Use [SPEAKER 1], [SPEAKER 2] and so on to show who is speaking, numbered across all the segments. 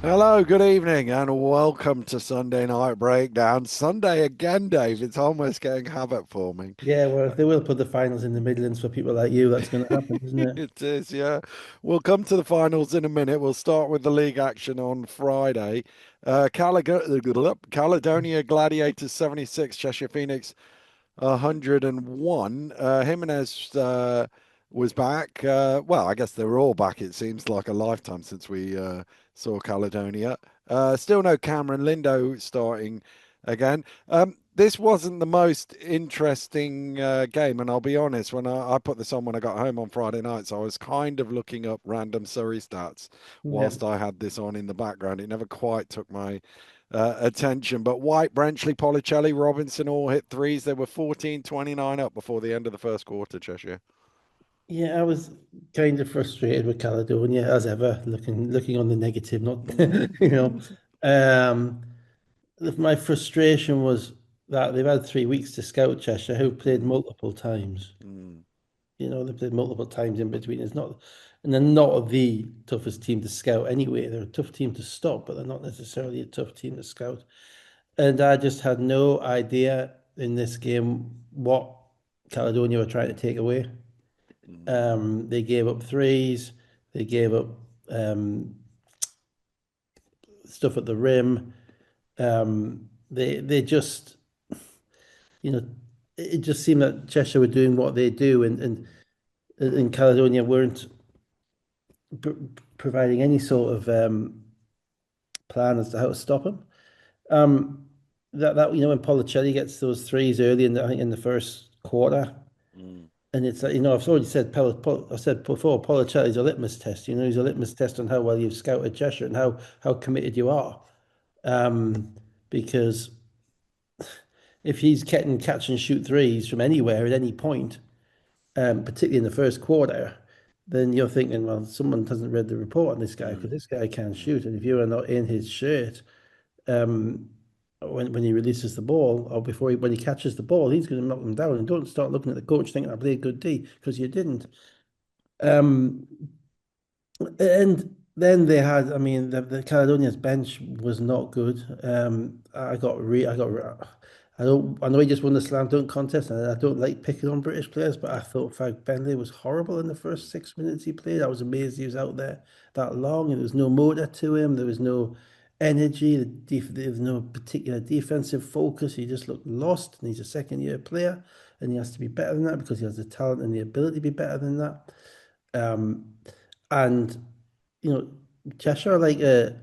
[SPEAKER 1] Hello, good evening, and welcome to Sunday Night Breakdown. Sunday again, Dave. It's almost getting habit forming.
[SPEAKER 2] Yeah, well, if they will put the finals in the Midlands for people like you, that's going to happen, isn't it?
[SPEAKER 1] It is, yeah. We'll come to the finals in a minute. We'll start with the league action on Friday. Caledonia Gladiators 76, Cheshire Phoenix 101. Jimenez was back. Well, I guess they were all back. It seems like a lifetime since we saw Caledonia. Still no Cameron Lindo starting again. This wasn't the most interesting game, and I'll be honest, when I put this on when I got home on Friday nights, I was kind of looking up random Surrey stats
[SPEAKER 2] Yeah.
[SPEAKER 1] whilst I had this on in the background. It never quite took my attention. But White, Brenchley, Policelli, Robinson all hit threes. They were 14-29 up before the end of the first quarter, Cheshire.
[SPEAKER 2] Yeah, I was kind of frustrated with Caledonia as ever, looking on the negative, not you know. Um, my frustration was that they've had 3 weeks to scout Cheshire, who played
[SPEAKER 1] Mm,
[SPEAKER 2] multiple times.
[SPEAKER 1] mm,
[SPEAKER 2] They played multiple times in between. It's not, and they're not the toughest team to scout anyway. They're a tough team to stop, but they're not necessarily a tough team to scout. And I just had no idea in this game what Caledonia were trying to take away.
[SPEAKER 1] mm,
[SPEAKER 2] They gave up threes, they gave up um, stuff at the rim. They just, you know, it just seemed that Cheshire were doing what they do, and Caledonia weren't pr providing any sort of plan as to how to stop them. Um, when Policelli gets those threes early in the first quarter.
[SPEAKER 1] mm,
[SPEAKER 2] And it's I've already said, I said before, Policelli's a litmus test. He's a litmus test on how well you've scouted Cheshire and how committed you are. Um, because if he's getting catch and shoot threes from anywhere at any point, particularly in the first quarter, then you're thinking, well, someone hasn't read the report on this guy because
[SPEAKER 1] mm,
[SPEAKER 2] this guy can
[SPEAKER 1] mm,
[SPEAKER 2] shoot. And if you are not in his shirt, um, when he releases the ball or when he catches the ball, he's going to knock them down. And don't start looking at the coach thinking I played good D because you didn't. Um, and then they had, I mean, the Caledonia's bench was not good. I know he just won the slam dunk contest, and I don't like picking on British players, but I thought Fag Benley was horrible in the first 6 minutes he played. I was amazed he was out there that long, and there was no motor to him. There was no energy. There was no particular defensive focus. He just looked lost, and he's a second year player, and he has to be better than that because he has the talent and the ability to be better than that. Um, and you know, Cheshire are a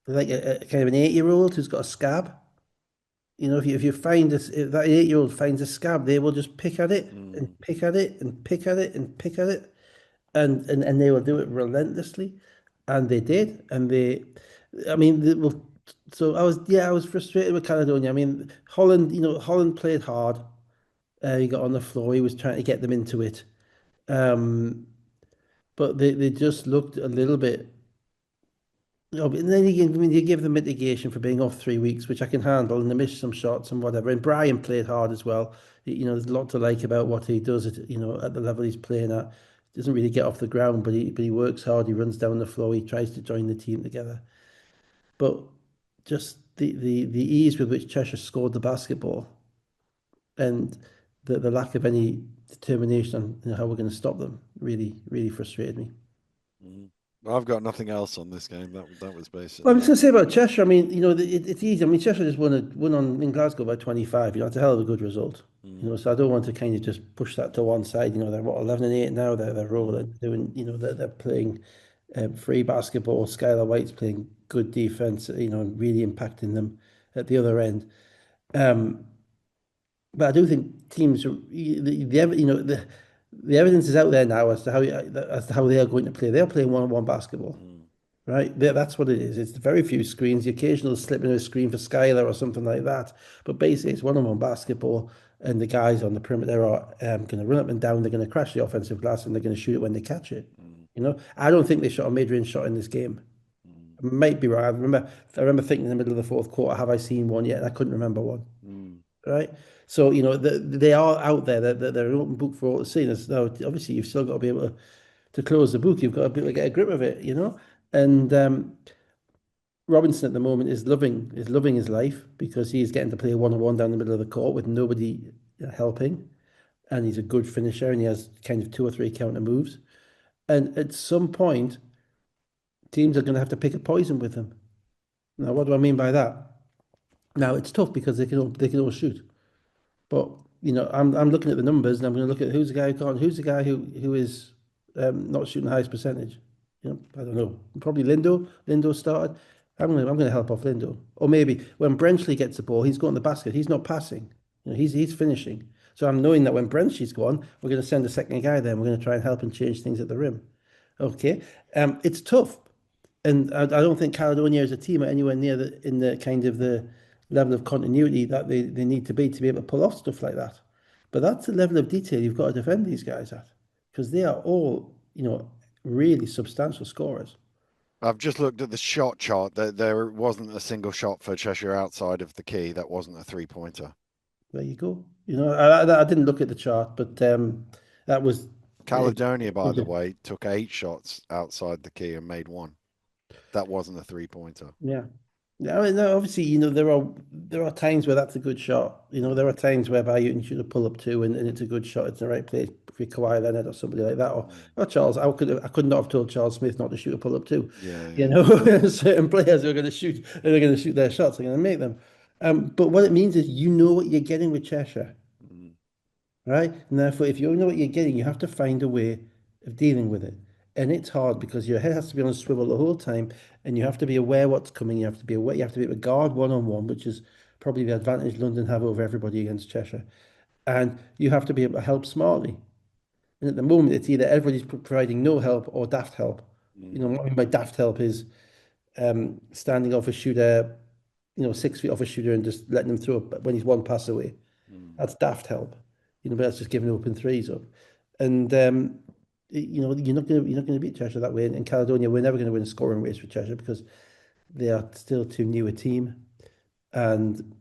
[SPEAKER 2] kind of an 8 year old who's got a scab. If you find this, if that 8 year old finds a scab, they will just pick at it and
[SPEAKER 1] mm,
[SPEAKER 2] pick at it and pick at it and pick at it, and they will do it relentlessly, and they did, I mean, so I was frustrated with Caledonia. I mean, Holland played hard. He got on the floor. He was trying to get them into it. Um, but they just looked a little bit. But then again, I mean, you give them mitigation for being off 3 weeks, which I can handle, and they missed some shots and whatever. And Brian played hard as well. There's a lot to like about what he does at the level he's playing at. Doesn't really get off the ground, but he works hard. He runs down the floor. He tries to join the team together. But just the ease with which Cheshire scored the basketball and the lack of any determination on how we're going to stop them really, really frustrated me.
[SPEAKER 1] mm. I've got nothing else on this game. That was
[SPEAKER 2] Well,
[SPEAKER 1] basically
[SPEAKER 2] I'm just
[SPEAKER 1] it.
[SPEAKER 2] going to say about Cheshire. I mean, it's easy. I mean, Cheshire just won in Glasgow by 25. It's a hell of a good result.
[SPEAKER 1] Mm,
[SPEAKER 2] So I don't want to kind of just push that to one side. They're what 11 and 8 now. They're
[SPEAKER 1] mm,
[SPEAKER 2] rolling, doing. They're playing free basketball. Skylar White's playing good defense. And really impacting them at the other end. Um, but I do think teams, the evidence is out there now as to how they are going to play. They're playing one-on-one basketball.
[SPEAKER 1] mm,
[SPEAKER 2] Right, that's what it is. It's very few screens, the occasional slip in a screen for Skylar or something like that. But basically, it's one-on-one basketball, and the guys on the perimeter are going to run up and down. They're going to crash the offensive glass, and they're going to shoot it when they catch it.
[SPEAKER 1] mm,
[SPEAKER 2] I don't think they shot a mid-range shot in this game.
[SPEAKER 1] mm,
[SPEAKER 2] I might be wrong. I remember thinking in the middle of the fourth quarter, have I seen one yet? And I couldn't remember one.
[SPEAKER 1] mm,
[SPEAKER 2] Right. So they are out there. They're an open book for all to see. Now, obviously, you've still got to be able to close the book. You've got to be able to get a grip of it. And Robinson at the moment is loving his life because he's getting to play one-on-one down the middle of the court with nobody helping, and he's a good finisher, and he has kind of two or three counter moves. And at some point, teams are going to have to pick a poison with him. Now, what do I mean by that? Now, it's tough because they can all shoot. But I'm looking at the numbers and I'm going to look at who's the guy who can't, who's the guy who is not shooting the highest percentage. I don't know. Probably Lindo. Lindo started. I'm going to help off Lindo. Or maybe when Brenchley gets the ball, he's going to the basket. He's not passing. He's finishing. So I'm knowing that when Brenchley's gone, we're going to send a second guy there. And we're going to try and help and change things at the rim. Okay. It's tough. And I don't think Caledonia as a team are anywhere near in the kind of the level of continuity that they need to be able to pull off stuff like that. But that's the level of detail you've got to defend these guys at, because they are all, really substantial scorers.
[SPEAKER 1] I've just looked at the shot chart. There wasn't a single shot for Cheshire outside of the key that wasn't a three-pointer.
[SPEAKER 2] There you go. I didn't look at the chart, but that was it.
[SPEAKER 1] Caledonia, by the way, took 8 shots outside the key and made one. That wasn't a three-pointer.
[SPEAKER 2] Yeah. Yeah, I mean, no, obviously, there are times where that's a good shot. There are times whereby you can shoot a pull up two and it's a good shot. It's the right place for Kawhi Leonard or somebody like that. Or Charles. I could not have told Charles Smith not to shoot a pull up two.
[SPEAKER 1] Yeah,
[SPEAKER 2] You
[SPEAKER 1] yeah.
[SPEAKER 2] know, certain players who are going to shoot, they're going to shoot their shots, they're going to make them. But what it means is you know what you're getting with Cheshire,
[SPEAKER 1] Mm,
[SPEAKER 2] right? And therefore, if you know what you're getting, you have to find a way of dealing with it. And it's hard because your head has to be on a swivel the whole time, and you have to be aware what's coming. You have to be aware. You have to be able to guard one-on-one, which is probably the advantage London have over everybody against Cheshire. And you have to be able to help smartly. And at the moment, it's either everybody's providing no help or daft help.
[SPEAKER 1] mm,
[SPEAKER 2] What I mean by daft help is standing off a shooter, 6 feet off a shooter and just letting him throw it when he's one pass away.
[SPEAKER 1] mm.
[SPEAKER 2] That's daft help. But that's just giving open threes up. And you're not going to beat Cheshire that way. And in Caledonia, we're never going to win a scoring race with Cheshire because they are still too new a team, and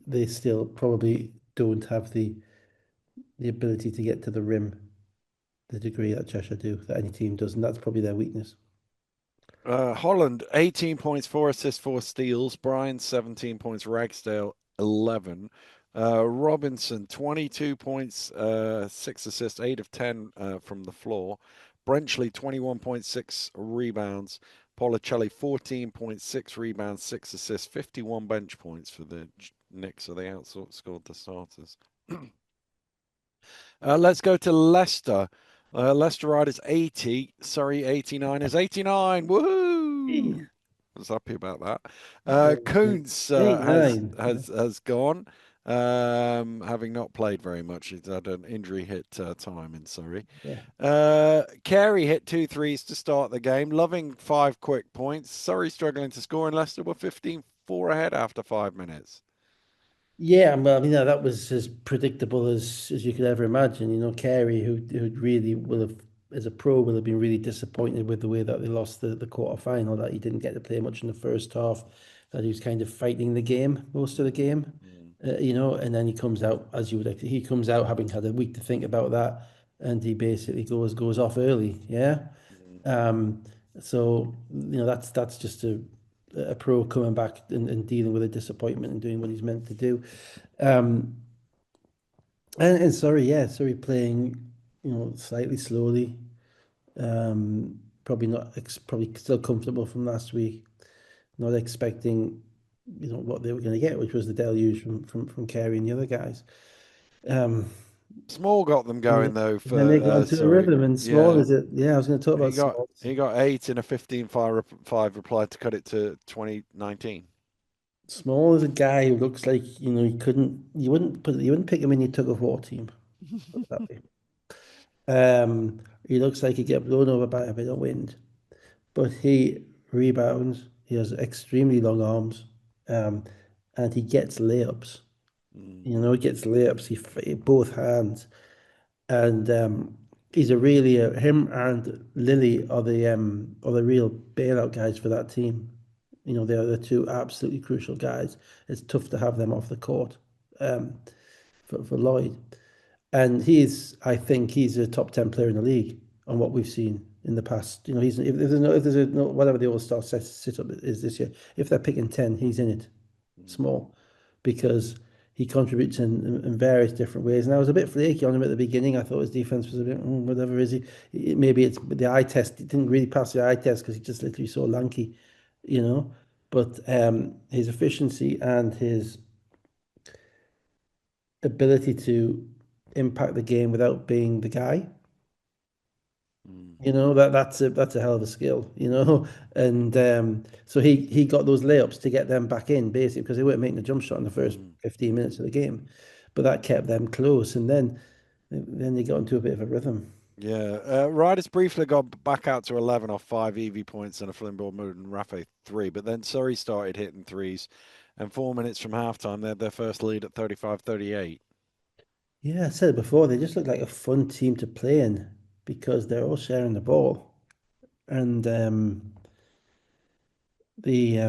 [SPEAKER 2] they still probably don't have the ability to get to the rim the degree that Cheshire do, that any team does, and that's probably their weakness.
[SPEAKER 1] Holland, 18 points, 4 assists, 4 steals. Bryan, 17 points. Ragsdale, 11. Robinson, 22 points, 6 assists, 8 of 10 from the floor. Brenchley, 21.6 rebounds. Policelli, 14.6 rebounds, 6 assists, 51 bench points for the Knicks, so they outscored the starters. Let's go to Leicester. Leicester Riders 80, Surrey 89 is 89.
[SPEAKER 2] Hey,
[SPEAKER 1] Woohoo! I was happy about that. Kuntz
[SPEAKER 2] eight,
[SPEAKER 1] has
[SPEAKER 2] nine.
[SPEAKER 1] has has gone, having not played very much. He's had an injury hit time in Surrey.
[SPEAKER 2] Yeah.
[SPEAKER 1] Carey hit 2 threes to start the game. Loving 5 quick points. Surrey struggling to score, and Leicester were 15-4 ahead after 5 minutes.
[SPEAKER 2] Yeah, well, I mean, that was as predictable as you could ever imagine. Carey, who really will have, as a pro, will have been really disappointed with the way that they lost the quarter final, that he didn't get to play much in the first half, that he was kind of fighting the game most of the game,
[SPEAKER 1] Mm,
[SPEAKER 2] and then he comes out, as you would expect, he comes out having had a week to think about that, and he basically goes off early. Yeah.
[SPEAKER 1] mm,
[SPEAKER 2] Um, so that's just a pro coming back and dealing with a disappointment and doing what he's meant to do. Um, and sorry, yeah, sorry, playing, slightly slowly. Probably not, probably still comfortable from last week. Not expecting, what they were going to get, which was the deluge from Carey and the other guys. Um,
[SPEAKER 1] Small got them
[SPEAKER 2] and
[SPEAKER 1] going though
[SPEAKER 2] then they
[SPEAKER 1] for
[SPEAKER 2] got into a
[SPEAKER 1] Surrey.
[SPEAKER 2] rhythm, and Small
[SPEAKER 1] Yeah,
[SPEAKER 2] is it? Yeah, I was going to talk
[SPEAKER 1] he
[SPEAKER 2] about
[SPEAKER 1] got
[SPEAKER 2] Small.
[SPEAKER 1] he got 8 in a 15-5 reply to cut it to 2019.
[SPEAKER 2] Small is a guy who looks like, you wouldn't pick him in your tug of war team. Put it that way. He looks like he'd get blown over by a bit of wind, but he rebounds. He has extremely long arms, um, and he gets layups.
[SPEAKER 1] Mm,
[SPEAKER 2] He gets layups. Both hands, and he's a really him and Lily are the real bailout guys for that team. They're the two absolutely crucial guys. It's tough to have them off the court, um, for Lloyd. And I think he's a top 10 player in the league on what we've seen. in the past. You know, he's if there's a no, whatever the all-star sit up is this year, if they're picking 10, he's in it,
[SPEAKER 1] Mm,
[SPEAKER 2] small, because he contributes in various different ways. And I was a bit flaky on him at the beginning. I thought his defense was a bit whatever. Is he? Maybe it's the eye test. He didn't really pass the eye test because he just literally so lanky, you know. But his efficiency and his ability to impact the game without being the guy.
[SPEAKER 1] mm,
[SPEAKER 2] You know, that's a hell of a skill, you know. And so he got those layups to get them back in, basically, because they weren't making a jump shot in the first
[SPEAKER 1] mm.
[SPEAKER 2] 15 minutes of the game. But that kept them close. And then they got into a bit of a rhythm.
[SPEAKER 1] Yeah, Riders briefly got back out to 11 off 5 EV points and a Flynn Mood and Rafe 3, but then Surrey started hitting threes, and 4 minutes from halftime, they had their first lead at 35-38.
[SPEAKER 2] Yeah, I said it before, they just look like a fun team to play in because they're all sharing the ball. And the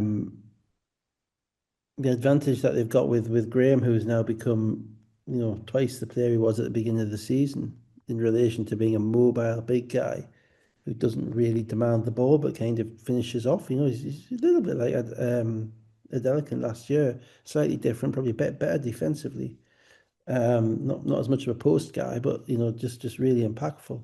[SPEAKER 2] the advantage that they've got with Graham, who's now become, you know, twice the player he was at the beginning of the season in relation to being a mobile big guy who doesn't really demand the ball but kind of finishes off. You know, he's a little bit like Adelkin last year, slightly different, probably better defensively. Not as much of a post guy, but you know, just really impactful.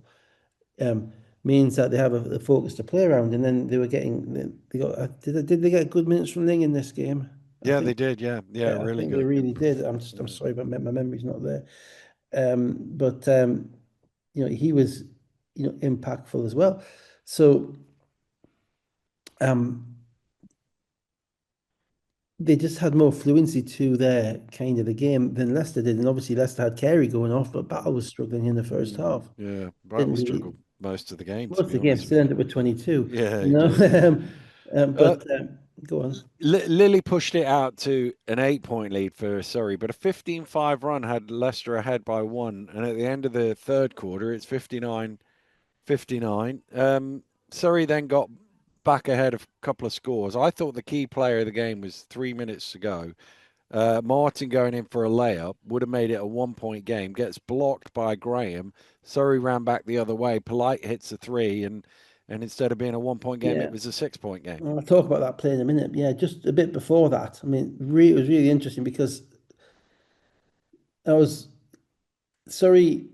[SPEAKER 2] Um, Means that they have a focus to play around, and then they were getting they got did they get good minutes from Ling in this game? I
[SPEAKER 1] Yeah, they
[SPEAKER 2] think
[SPEAKER 1] did. Yeah, yeah,
[SPEAKER 2] yeah, I
[SPEAKER 1] really
[SPEAKER 2] think they
[SPEAKER 1] good.
[SPEAKER 2] really did. I'm
[SPEAKER 1] Yeah,
[SPEAKER 2] sorry, but my memory's not there. But you know, he was, you know, impactful as well. So um, they just had more fluency to their kind of the game than Leicester did, and obviously Leicester had Carey going off, but Battle was struggling in the first
[SPEAKER 1] mm,
[SPEAKER 2] half.
[SPEAKER 1] yeah. Battle
[SPEAKER 2] Didn't really
[SPEAKER 1] struggled most of the game, to
[SPEAKER 2] most of
[SPEAKER 1] be
[SPEAKER 2] the game
[SPEAKER 1] honest
[SPEAKER 2] still
[SPEAKER 1] with you.
[SPEAKER 2] ended up with 22,
[SPEAKER 1] Yeah,
[SPEAKER 2] you
[SPEAKER 1] he
[SPEAKER 2] know.
[SPEAKER 1] did. Uh,
[SPEAKER 2] But go on.
[SPEAKER 1] Lily pushed it out to an 8 point lead for Surrey, but a 15-5 run had Leicester ahead by one. And at the end of the third quarter, it's 59-59. Surrey then got back ahead of a couple of scores. I thought the key player of the game was 3 minutes to go. Martin going in for a layup would have made it a 1 point game, gets blocked by Graham. Surrey ran back the other way. Polite hits a three, and instead of being a 1 point game, it
[SPEAKER 2] Yeah,
[SPEAKER 1] was a 6 point game.
[SPEAKER 2] I'll talk about that play in a minute. Yeah, just a bit before that. I mean, it was really interesting because I was sorry.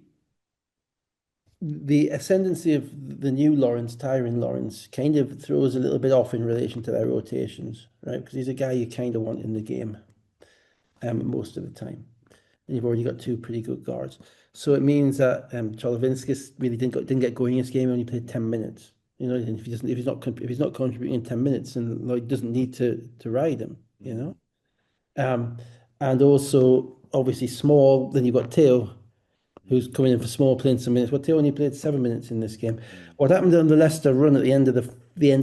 [SPEAKER 2] The ascendancy of the new Lawrence, Tyron Lawrence, kind of throws a little bit off in relation to their rotations, right? Because he's a guy you kind of want in the game most of the time. And you've already got two pretty good guards. So it means that Cholovinskis really didn't get going in this game. He only played 10 minutes. You know, and if he's not contributing in 10 minutes, and Lloyd doesn't need to ride him, you
[SPEAKER 1] Mm,
[SPEAKER 2] know. Um, and also obviously small. Then you've got Teo, who's
[SPEAKER 1] mm,
[SPEAKER 2] coming in for small, playing some minutes. Well, Teo only played 7 minutes in this game.
[SPEAKER 1] mm,
[SPEAKER 2] What happened on the Leicester run at the end of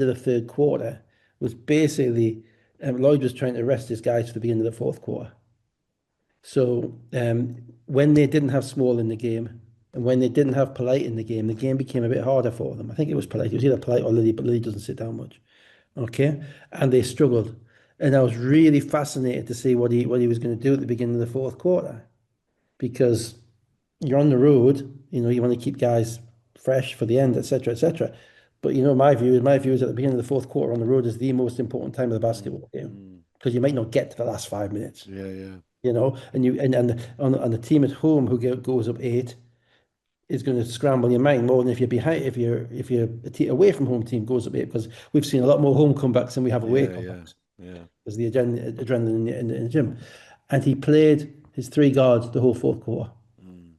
[SPEAKER 2] the third quarter was basically Lloyd was trying to rest his guys for the beginning of the fourth quarter. So when they didn't have Small in the game and when they didn't have Polite in the game became a bit harder for them. I think it was Polite. It was either Polite or Lily, but Lily doesn't sit down much. Okay, and they struggled. And I was really fascinated to see what he was going to do at the beginning of the fourth quarter because you're on the road. You know, you want to keep guys fresh for the end, etc., etc. But you know, my view is at the beginning of the fourth quarter on the road is the most important time of the
[SPEAKER 1] mm,
[SPEAKER 2] basketball game
[SPEAKER 1] mm.
[SPEAKER 2] because you might not get to the last 5 minutes,
[SPEAKER 1] Yeah, yeah.
[SPEAKER 2] you know, and on the team at home who goes up eight is going to scramble your mind more than if you're behind if you're away from home team goes up eight because we've seen a lot more home comebacks than we have away
[SPEAKER 1] Yeah, yeah,
[SPEAKER 2] comebacks
[SPEAKER 1] yeah.
[SPEAKER 2] because the adrenaline in the gym, and he played his three guards the whole fourth quarter.
[SPEAKER 1] Mm,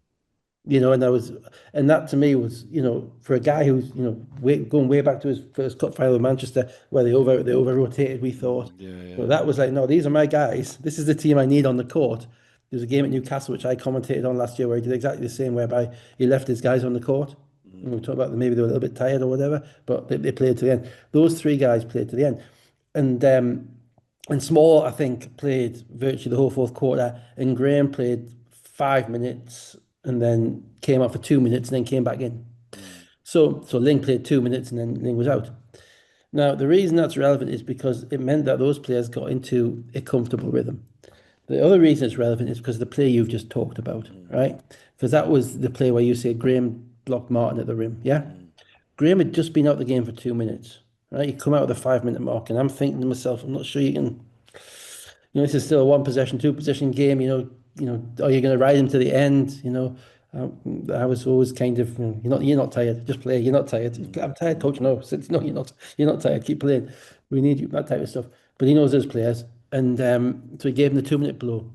[SPEAKER 2] You know, and that to me was, you know, for a guy who's, you know, going way back to his first cup final with Manchester, where they over rotated, we thought.
[SPEAKER 1] yeah,
[SPEAKER 2] But
[SPEAKER 1] yeah.
[SPEAKER 2] that was like, no, these are my guys. This is the team I need on the court. There was a game at Newcastle which I commentated on last year where he did exactly the same, whereby he left his guys on the court. And
[SPEAKER 1] Mm,
[SPEAKER 2] we talked about maybe they were a little bit tired or whatever, but they played to the end. Those three guys played to the end, and Small, I think, played virtually the whole fourth quarter, and Graham played 5 minutes and then came out for 2 minutes and then came back in.
[SPEAKER 1] mm,
[SPEAKER 2] So Ling played 2 minutes and then Ling was out. Now, the reason that's relevant is because it meant that those players got into a comfortable rhythm. The other reason it's relevant is because of the play you've just talked about,
[SPEAKER 1] mm,
[SPEAKER 2] right? Because that was the play where you say Graham blocked Martin at the rim, yeah?
[SPEAKER 1] mm.
[SPEAKER 2] Graham had just been out the game for 2 minutes, right? He come out at the 5 minute mark, and I'm thinking to myself, I'm not sure you can. This is still a one possession, two possession game. Are you going to ride him to the end? I was always kind of, you're not tired. Just play. You're not tired.
[SPEAKER 1] Mm,
[SPEAKER 2] I'm tired, coach. No, since no, you're not tired. Keep playing. We need you. That type of stuff. But he knows his players, and so he gave him the 2 minute blow.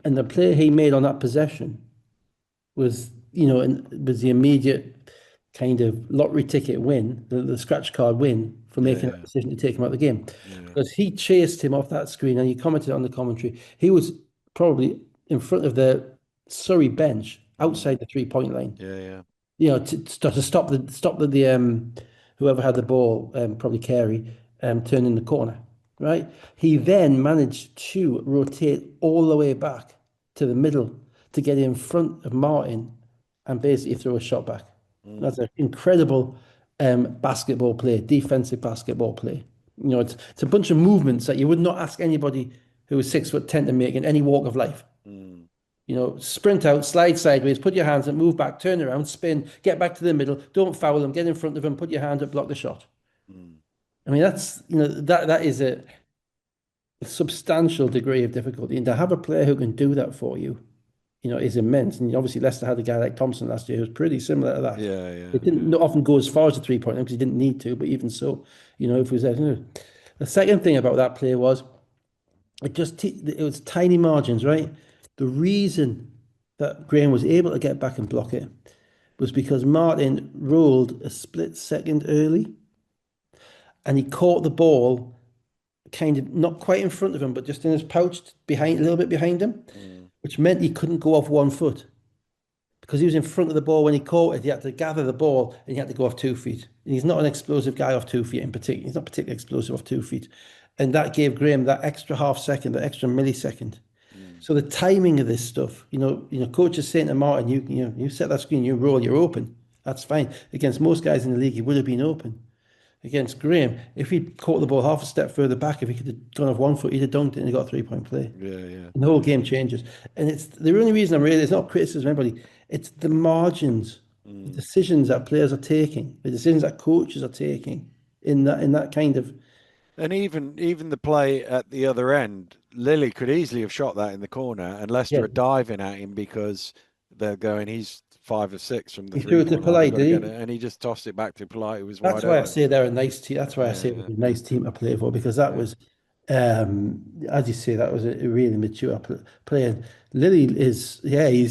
[SPEAKER 2] And the play he made on that possession was, and was the immediate kind of lottery ticket win, the scratch card win for
[SPEAKER 1] yeah,
[SPEAKER 2] making that
[SPEAKER 1] yeah,
[SPEAKER 2] decision to take him out of the game.
[SPEAKER 1] yeah.
[SPEAKER 2] Because he chased him off that screen, and you commented on the commentary. He was probably in front of the Surrey bench
[SPEAKER 1] Mm,
[SPEAKER 2] outside the 3 point line,
[SPEAKER 1] yeah, yeah.
[SPEAKER 2] to stop the whoever had the ball, probably Carey, turning the corner, right? He then managed to rotate all the way back to the middle to get in front of Martin and basically throw a shot back. That's
[SPEAKER 1] Mm,
[SPEAKER 2] an incredible basketball play, defensive basketball play. It's a bunch of movements that you would not ask anybody who is 6'10" to make in any walk of life.
[SPEAKER 1] mm,
[SPEAKER 2] Sprint out, slide sideways, put your hands up, move back, turn around, spin, get back to the middle, don't foul them, get in front of them, put your hand up, block the shot.
[SPEAKER 1] mm.
[SPEAKER 2] I mean, that is a substantial degree of difficulty. And to have a player who can do that for you, is immense. And obviously Leicester had a guy like Thompson last year who was pretty similar to that.
[SPEAKER 1] Yeah, yeah,
[SPEAKER 2] It didn't
[SPEAKER 1] yeah.
[SPEAKER 2] not often go as far as a 3 point because he didn't need to, but even so, if it was there. The second thing about that play was it was tiny margins, right? The reason that Graham was able to get back and block it was because Martin rolled a split second early and he caught the ball kind of not quite in front of him, but just in his pouch behind, a little bit behind him,
[SPEAKER 1] Mm,
[SPEAKER 2] which meant he couldn't go off 1 foot because he was in front of the ball when he caught it. He had to gather the ball and he had to go off 2 feet. And he's not an explosive guy off 2 feet in particular. He's not particularly explosive off 2 feet. And that gave Graham that extra half second, that extra millisecond.
[SPEAKER 1] mm.
[SPEAKER 2] So the timing of this stuff, coach is saying to Martin, you set that screen, you roll, you're open. That's fine. Against most guys in the league, he would have been open. Against Graham, if he'd caught the ball half a step further back, if he could have gone off 1 foot, he'd have dunked it and he got a 3 point play.
[SPEAKER 1] Yeah, yeah,
[SPEAKER 2] And the whole
[SPEAKER 1] yeah.
[SPEAKER 2] game changes. And it's the only reason it's not criticism of anybody, it's the margins, the
[SPEAKER 1] Mm.
[SPEAKER 2] decisions that players are taking, the decisions that coaches are taking in that kind of,
[SPEAKER 1] And even the play at the other end, Lilly could easily have shot that in the corner, and Leicester
[SPEAKER 2] yeah.
[SPEAKER 1] are diving at him because they're going, he's 5 of 6 from the
[SPEAKER 2] He threw it to
[SPEAKER 1] three-point line. We've
[SPEAKER 2] Polite,
[SPEAKER 1] got to
[SPEAKER 2] did
[SPEAKER 1] get
[SPEAKER 2] he?
[SPEAKER 1] it, and he just tossed it back to Polite, who was
[SPEAKER 2] That's
[SPEAKER 1] wide
[SPEAKER 2] why I
[SPEAKER 1] open.
[SPEAKER 2] say they're a nice team. That's why I
[SPEAKER 1] Yeah,
[SPEAKER 2] say
[SPEAKER 1] yeah,
[SPEAKER 2] they're a
[SPEAKER 1] yeah,
[SPEAKER 2] nice team to play for because that
[SPEAKER 1] yeah.
[SPEAKER 2] was, as you say, that was a really mature player. Lily is, yeah, he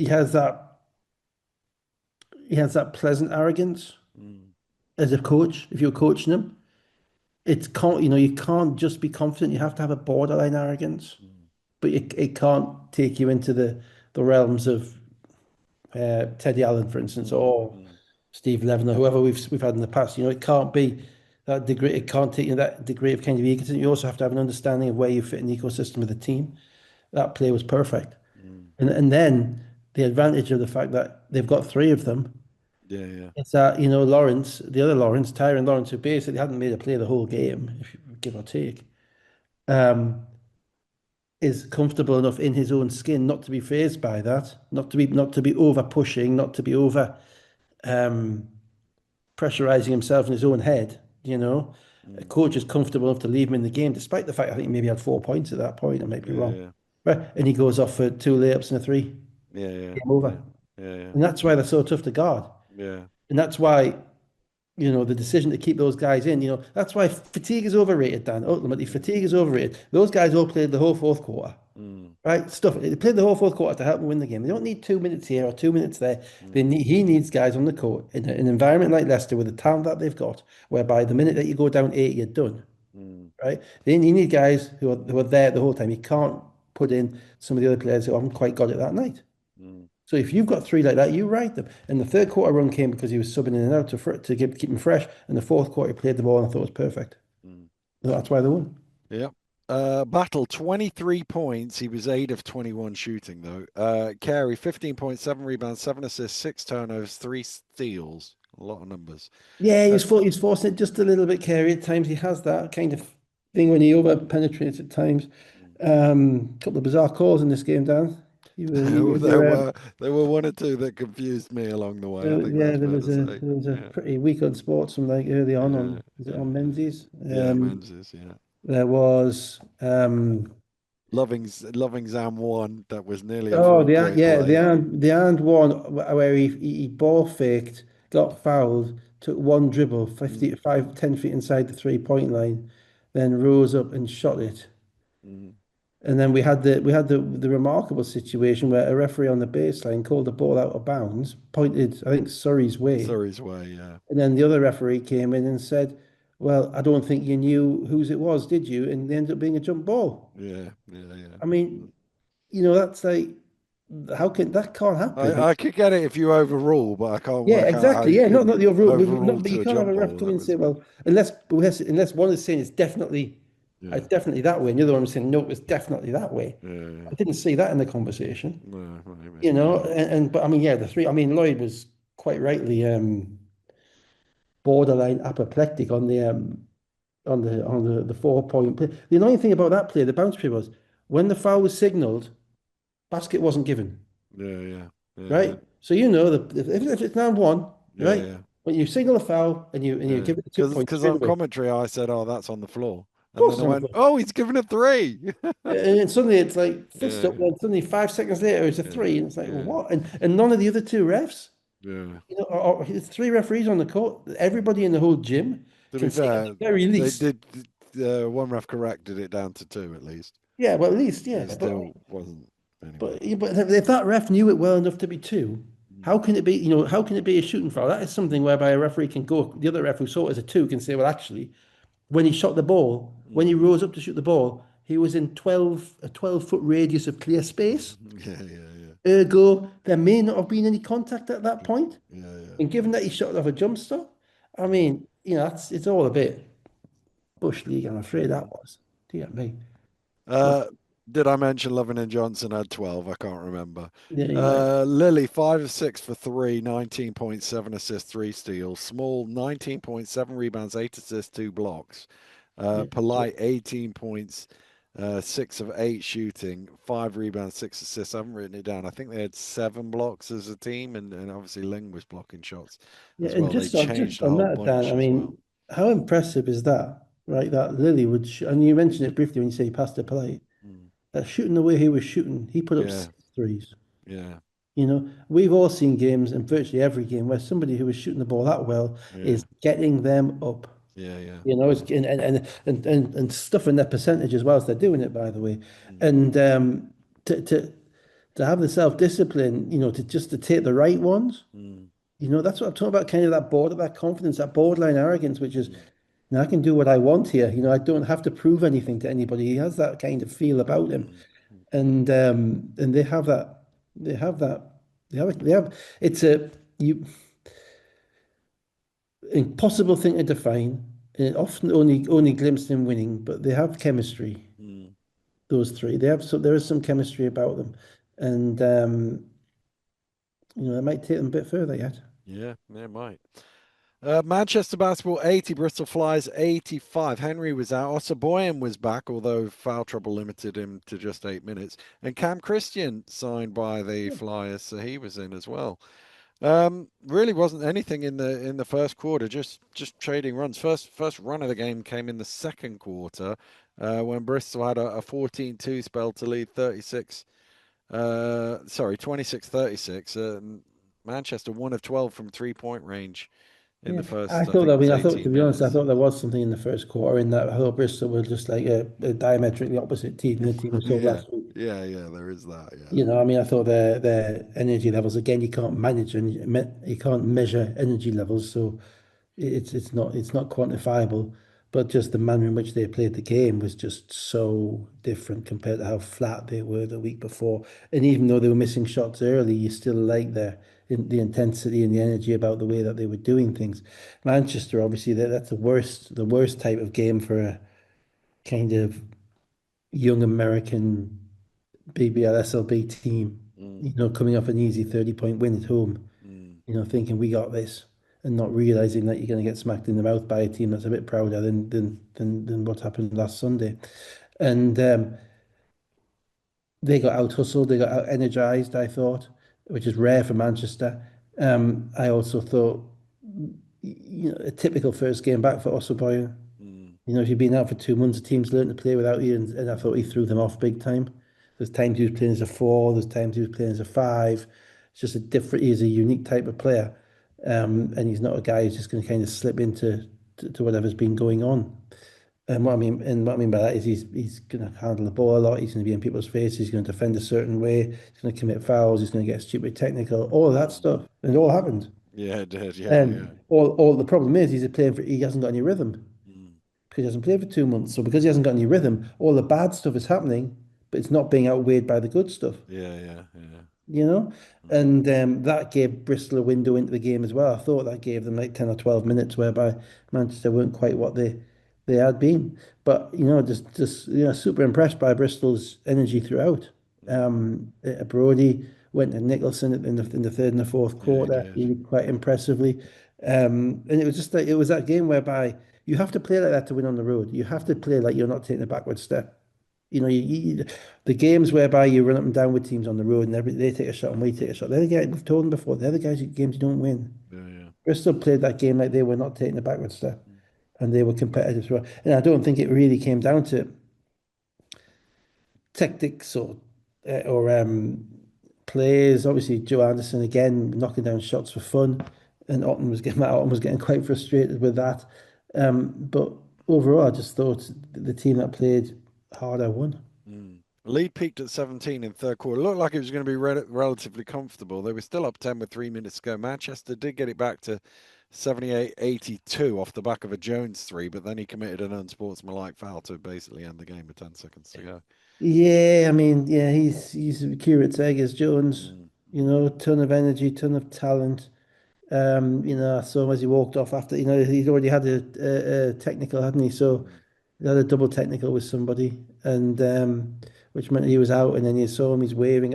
[SPEAKER 2] has that he has that pleasant arrogance
[SPEAKER 1] Mm,
[SPEAKER 2] as a coach. If you're coaching him, you can't just be confident. You have to have a borderline arrogance,
[SPEAKER 1] mm,
[SPEAKER 2] but it can't take you into the realms of Teddy Allen, for instance,
[SPEAKER 1] mm,
[SPEAKER 2] or
[SPEAKER 1] mm,
[SPEAKER 2] Steve Levin, or whoever we've had in the past. It can't be that degree. It can't take you that degree of kind of egotism. You also have to have an understanding of where you fit in the ecosystem of the team. That play was perfect,
[SPEAKER 1] mm.
[SPEAKER 2] and then the advantage of the fact that they've got three of them.
[SPEAKER 1] Yeah, yeah.
[SPEAKER 2] It's that Lawrence, the other Lawrence, Tyron Lawrence, who basically hadn't made a play the whole game, if you give or take, um, is comfortable enough in his own skin not to be fazed by that, not to be over pushing, not to be over um, pressurizing himself in his own head. A
[SPEAKER 1] Mm.
[SPEAKER 2] coach is comfortable enough to leave him in the game, despite the fact I think he maybe had 4 points at that point. I might be
[SPEAKER 1] Yeah,
[SPEAKER 2] wrong,
[SPEAKER 1] yeah,
[SPEAKER 2] right? And he goes off for two layups and a three,
[SPEAKER 1] yeah, yeah,
[SPEAKER 2] game over,
[SPEAKER 1] yeah, yeah, yeah,
[SPEAKER 2] and that's why they're so tough to guard,
[SPEAKER 1] yeah.
[SPEAKER 2] and that's why. The decision to keep those guys in, that's why fatigue is overrated, Dan. Ultimately,
[SPEAKER 1] Mm,
[SPEAKER 2] fatigue is overrated. Those guys all played the whole fourth quarter,
[SPEAKER 1] mm,
[SPEAKER 2] right? They played the whole fourth quarter to help them win the game. They don't need 2 minutes here or 2 minutes there.
[SPEAKER 1] mm,
[SPEAKER 2] He needs guys on the court in an environment like Leicester with the talent that they've got, whereby the minute that you go down 8, you're done,
[SPEAKER 1] mm,
[SPEAKER 2] right? Then you need guys who are there the whole time. You can't put in some of the other players who haven't quite got it that night.
[SPEAKER 1] mm,
[SPEAKER 2] So if you've got three like that, you ride them. And the third quarter run came because he was subbing in and out to keep him fresh. And the fourth quarter, he played the ball and I thought it was perfect.
[SPEAKER 1] mm.
[SPEAKER 2] So that's why they won.
[SPEAKER 1] Yeah. Battle 23 points. He was 8 of 21 shooting though. Carey 15.7 rebounds, 7 assists, 6 turnovers, 3 steals. A lot of numbers.
[SPEAKER 2] Yeah,
[SPEAKER 1] Uh,
[SPEAKER 2] he's forcing it just a little bit, Kerry. At times he has that kind of thing when he over penetrates at times.
[SPEAKER 1] mm,
[SPEAKER 2] Couple of bizarre calls in this game, Dan.
[SPEAKER 1] There were there were one or two that confused me along the way. I think
[SPEAKER 2] yeah,
[SPEAKER 1] that's fair to say.
[SPEAKER 2] there was a
[SPEAKER 1] Yeah,
[SPEAKER 2] pretty weak on sports from like early
[SPEAKER 1] yeah,
[SPEAKER 2] on is it
[SPEAKER 1] yeah,
[SPEAKER 2] on
[SPEAKER 1] yeah.
[SPEAKER 2] Menzies?
[SPEAKER 1] Yeah, Menzies. Yeah,
[SPEAKER 2] There was
[SPEAKER 1] Loving Zam one that was nearly a
[SPEAKER 2] oh,
[SPEAKER 1] four-point play.
[SPEAKER 2] the and one where he ball faked, got fouled, took one dribble,
[SPEAKER 1] Mm,
[SPEAKER 2] 10 feet inside the 3-point line, then rose up and shot it.
[SPEAKER 1] mm.
[SPEAKER 2] And then we had the remarkable situation where a referee on the baseline called the ball out of bounds, pointed, I think, Surrey's way.
[SPEAKER 1] Surrey's way. Yeah,
[SPEAKER 2] And then the other referee came in and said, well, I don't think you knew whose it was, did you? And it ended up being a jump ball.
[SPEAKER 1] yeah, yeah, yeah.
[SPEAKER 2] I mean,
[SPEAKER 1] Mm.
[SPEAKER 2] that's like, how can that can't happen?
[SPEAKER 1] I could get it if you overrule, but I can't
[SPEAKER 2] Yeah,
[SPEAKER 1] work out how
[SPEAKER 2] exactly.
[SPEAKER 1] you
[SPEAKER 2] Yeah, not
[SPEAKER 1] can
[SPEAKER 2] the overrule,
[SPEAKER 1] overrule
[SPEAKER 2] but you
[SPEAKER 1] to a
[SPEAKER 2] can't have
[SPEAKER 1] jump
[SPEAKER 2] a ref
[SPEAKER 1] ball.
[SPEAKER 2] come in
[SPEAKER 1] That
[SPEAKER 2] and say,
[SPEAKER 1] was
[SPEAKER 2] well, unless one is saying
[SPEAKER 1] yeah,
[SPEAKER 2] it's definitely that way, and the other one is saying no, it's definitely that way.
[SPEAKER 1] yeah.
[SPEAKER 2] I didn't see that in the conversation,
[SPEAKER 1] No, maybe. Yeah,
[SPEAKER 2] but I mean, yeah, the three. I mean, Lloyd was quite rightly borderline apoplectic on the 4-point play. The annoying thing about that play, the bounce play was when the foul was signaled, basket wasn't given.
[SPEAKER 1] yeah, yeah, yeah, yeah,
[SPEAKER 2] Right? So that if it's now one,
[SPEAKER 1] yeah,
[SPEAKER 2] right?
[SPEAKER 1] yeah.
[SPEAKER 2] When you signal a foul and you
[SPEAKER 1] Yeah,
[SPEAKER 2] give it the 2 points
[SPEAKER 1] because
[SPEAKER 2] straight
[SPEAKER 1] on
[SPEAKER 2] away, of
[SPEAKER 1] commentary I said, "Oh, that's on the floor," and
[SPEAKER 2] course
[SPEAKER 1] then
[SPEAKER 2] it's
[SPEAKER 1] I
[SPEAKER 2] on the
[SPEAKER 1] went,
[SPEAKER 2] floor.
[SPEAKER 1] "Oh, he's given a three."
[SPEAKER 2] And then suddenly it's like fist
[SPEAKER 1] Yeah,
[SPEAKER 2] up, and suddenly 5 seconds later it's a
[SPEAKER 1] yeah,
[SPEAKER 2] three, and it's like, well,
[SPEAKER 1] yeah,
[SPEAKER 2] what? And none of the other two refs,
[SPEAKER 1] yeah.
[SPEAKER 2] it's three referees on the court. Everybody in the whole gym
[SPEAKER 1] To be
[SPEAKER 2] can see at the
[SPEAKER 1] fair,
[SPEAKER 2] very
[SPEAKER 1] they
[SPEAKER 2] least.
[SPEAKER 1] did. One ref corrected it down to two at least.
[SPEAKER 2] Yeah, well, at least,
[SPEAKER 1] It
[SPEAKER 2] yeah.
[SPEAKER 1] still wasn't anyway.
[SPEAKER 2] But if that ref knew it well enough to be two,
[SPEAKER 1] Mm,
[SPEAKER 2] how can it be, how can it be a shooting foul? That is something whereby a referee can go, the other ref who saw it as a two can say, well, actually, when he shot the ball, when he
[SPEAKER 1] mm.
[SPEAKER 2] rose up to shoot the ball, he was in a 12-foot radius of clear space.
[SPEAKER 1] Yeah, yeah, yeah,
[SPEAKER 2] Ergo, there may not have been any contact at that point.
[SPEAKER 1] yeah, yeah,
[SPEAKER 2] And given that he shot it off a jump stop, I
[SPEAKER 1] mm,
[SPEAKER 2] mean, it's all a bit bush league, I'm afraid that
[SPEAKER 1] mm.
[SPEAKER 2] was. Do you get me? But
[SPEAKER 1] Uh, did I mention Lovin and Johnson had 12? I can't remember.
[SPEAKER 2] yeah, you might.
[SPEAKER 1] Lily, 5 of 6 for three, 19.7 assists, 3 steals. Small, 19.7 rebounds, 8 assists, 2 blocks.
[SPEAKER 2] Yeah.
[SPEAKER 1] Polite, 18 points, 6 of 8 shooting, 5 rebounds, 6 assists. I haven't written it down. I think they had 7 blocks as a team, and obviously Ling was blocking shots
[SPEAKER 2] Yeah,
[SPEAKER 1] as
[SPEAKER 2] and
[SPEAKER 1] well. They
[SPEAKER 2] just
[SPEAKER 1] changed a
[SPEAKER 2] on
[SPEAKER 1] whole
[SPEAKER 2] that, Dan,
[SPEAKER 1] bunch
[SPEAKER 2] I
[SPEAKER 1] as well.
[SPEAKER 2] mean, how impressive is that, right? That Lily and you mentioned it briefly when you say he passed the play,
[SPEAKER 1] Mm.
[SPEAKER 2] that shooting the way he was shooting, he put up
[SPEAKER 1] Yeah,
[SPEAKER 2] 6 threes.
[SPEAKER 1] yeah,
[SPEAKER 2] We've all seen games and virtually every game where somebody who is shooting the ball that well
[SPEAKER 1] yeah,
[SPEAKER 2] is getting them up.
[SPEAKER 1] yeah, yeah.
[SPEAKER 2] It's and stuffing their percentage as well as they're doing it, by the way.
[SPEAKER 1] Mm,
[SPEAKER 2] And to to to have the self-discipline, to take the right ones.
[SPEAKER 1] mm,
[SPEAKER 2] That's what I'm talking about, kind of that confidence, that borderline arrogance, which is,
[SPEAKER 1] mm,
[SPEAKER 2] I can do what I want here. I don't have to prove anything to anybody. He has that kind of feel about him.
[SPEAKER 1] mm, mm.
[SPEAKER 2] And they have that, they have that, it's a you impossible thing to define, and often only glimpsed in winning, but they have chemistry,
[SPEAKER 1] Mm.
[SPEAKER 2] those three. There is some chemistry about them. And it might take them a bit further yet.
[SPEAKER 1] Yeah, they might. Manchester basketball 80, Bristol Flyers 85. Henry was out. Ossaboyan was back, although foul trouble limited him to just 8 minutes. And Cam Christian signed by the Flyers, so he was in as well. Really wasn't anything in the first quarter, just trading runs. First run of the game came in the second quarter, when Bristol had a 14-2 spell to lead 36. Sorry, 26-36. Manchester 1 of 12 from 3-point range in
[SPEAKER 2] Yeah,
[SPEAKER 1] the first, I think
[SPEAKER 2] I
[SPEAKER 1] it was
[SPEAKER 2] mean, I thought, to
[SPEAKER 1] 18
[SPEAKER 2] be honest, I
[SPEAKER 1] minutes.
[SPEAKER 2] thought there was something in the first quarter in that I thought Bristol were just like a diametrically opposite team, the team we saw
[SPEAKER 1] Yeah,
[SPEAKER 2] last week.
[SPEAKER 1] yeah, yeah. There is that. Yeah.
[SPEAKER 2] I mean, I thought their energy levels, again, you can't manage and you can't measure energy levels, so it's not quantifiable, but just the manner in which they played the game was just so different compared to how flat they were the week before. And even though they were missing shots early, you still like the intensity and the energy about the way that they were doing things. Manchester, obviously, that's the worst type of game for a kind of young American BBL SLB team.
[SPEAKER 1] Mm,
[SPEAKER 2] Coming off an easy 30-point win at home,
[SPEAKER 1] mm,
[SPEAKER 2] thinking we got this, and not realizing that you're going to get smacked in the mouth by a team that's a bit prouder than, what happened last Sunday. And, They got out hustled, they got out energized, I thought, which is rare for Manchester. I also thought, a typical first game back for Osborne.
[SPEAKER 1] Mm,
[SPEAKER 2] If you've been out for 2 months, the team's learned to play without you, and I thought he threw them off big time. There's times he was playing as a four, there's times he was playing as a five. It's just he's a unique type of player. And he's not a guy who's just going to kind of slip into to whatever's been going on. And what I mean by that is he's going to handle the ball a lot. He's going to be in people's faces. He's going to defend a certain way. He's going to commit fouls. He's going to get stupid technical. All of that
[SPEAKER 1] mm,
[SPEAKER 2] stuff, and it all
[SPEAKER 1] mm.
[SPEAKER 2] happened.
[SPEAKER 1] Yeah, it did. Yeah, yeah.
[SPEAKER 2] And all the problem is he hasn't got any rhythm
[SPEAKER 1] Mm,
[SPEAKER 2] because he hasn't played for 2 months. So because he hasn't got any rhythm, all the bad stuff is happening, but it's not being outweighed by the good stuff.
[SPEAKER 1] yeah, yeah, yeah.
[SPEAKER 2] you know,
[SPEAKER 1] Mm,
[SPEAKER 2] and that gave Bristol a window into the game as well. I thought that gave them like 10 or 12 minutes whereby Manchester weren't quite what they had been. But just super impressed by Bristol's energy throughout.
[SPEAKER 1] mm.
[SPEAKER 2] Brody went to Nicholson in the third and the fourth
[SPEAKER 1] Yeah, he
[SPEAKER 2] quarter,
[SPEAKER 1] did.
[SPEAKER 2] really quite impressively. And it was just like it was that game whereby you have to play like that to win on the road. You have to play like you're not taking a backward step. The games whereby you run up and down with teams on the road and they take a shot and we take a shot. They're the guys we've told them before. They're the games you don't win.
[SPEAKER 1] Yeah, yeah.
[SPEAKER 2] Bristol played that game like they were not taking a backward step and they were competitive as well. And I don't think it really came down to tactics or plays. Obviously, Joe Anderson again knocking down shots for fun, and Matt Otton was getting quite frustrated with that. But overall, I just thought the team that played harder won.
[SPEAKER 1] Mm. Lead peaked at 17 in third quarter. Looked like it was going to be relatively comfortable. They were still up 10 with 3 minutes to go. Manchester did get it back to 78-82 off the back of a Jones three, but then he committed an unsportsmanlike foul to basically end the game with 10 seconds to go.
[SPEAKER 2] Yeah, I mean, yeah, he's a curate's egg as Jones.
[SPEAKER 1] Mm,
[SPEAKER 2] Ton of energy, ton of talent. I saw him as he walked off after. He'd already had a technical, hadn't he? So
[SPEAKER 1] mm,
[SPEAKER 2] he had a double technical with somebody, and which meant he was out. And then you saw him; he's waving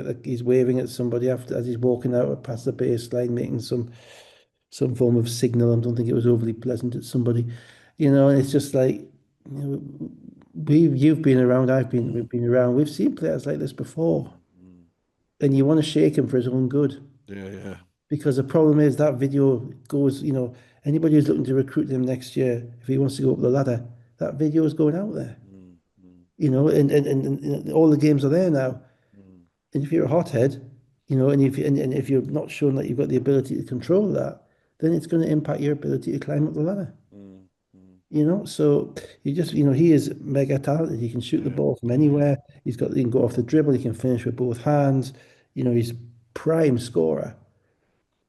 [SPEAKER 2] at somebody after as he's walking out past the baseline, making some form of signal. I don't think it was overly pleasant at somebody, And it's just like, you know, you've been around, we've
[SPEAKER 1] mm,
[SPEAKER 2] been around. We've seen players like this before,
[SPEAKER 1] mm, mm.
[SPEAKER 2] and you want to shake him for his own good
[SPEAKER 1] Yeah, yeah.
[SPEAKER 2] because the problem is that video goes. Anybody who's looking to recruit him next year, if he wants to go up the ladder, that video is going out there.
[SPEAKER 1] Mm, mm,
[SPEAKER 2] And all the games are there now.
[SPEAKER 1] mm,
[SPEAKER 2] And if you're a hothead, and if you're not showing that you've got the ability to control that, then it's going to impact your ability to climb up the ladder.
[SPEAKER 1] mm, mm.
[SPEAKER 2] So he is mega talented. He can shoot the
[SPEAKER 1] Yeah,
[SPEAKER 2] ball from
[SPEAKER 1] yeah, yeah.
[SPEAKER 2] anywhere. He can go off the dribble. He can finish with both hands. He's prime scorer.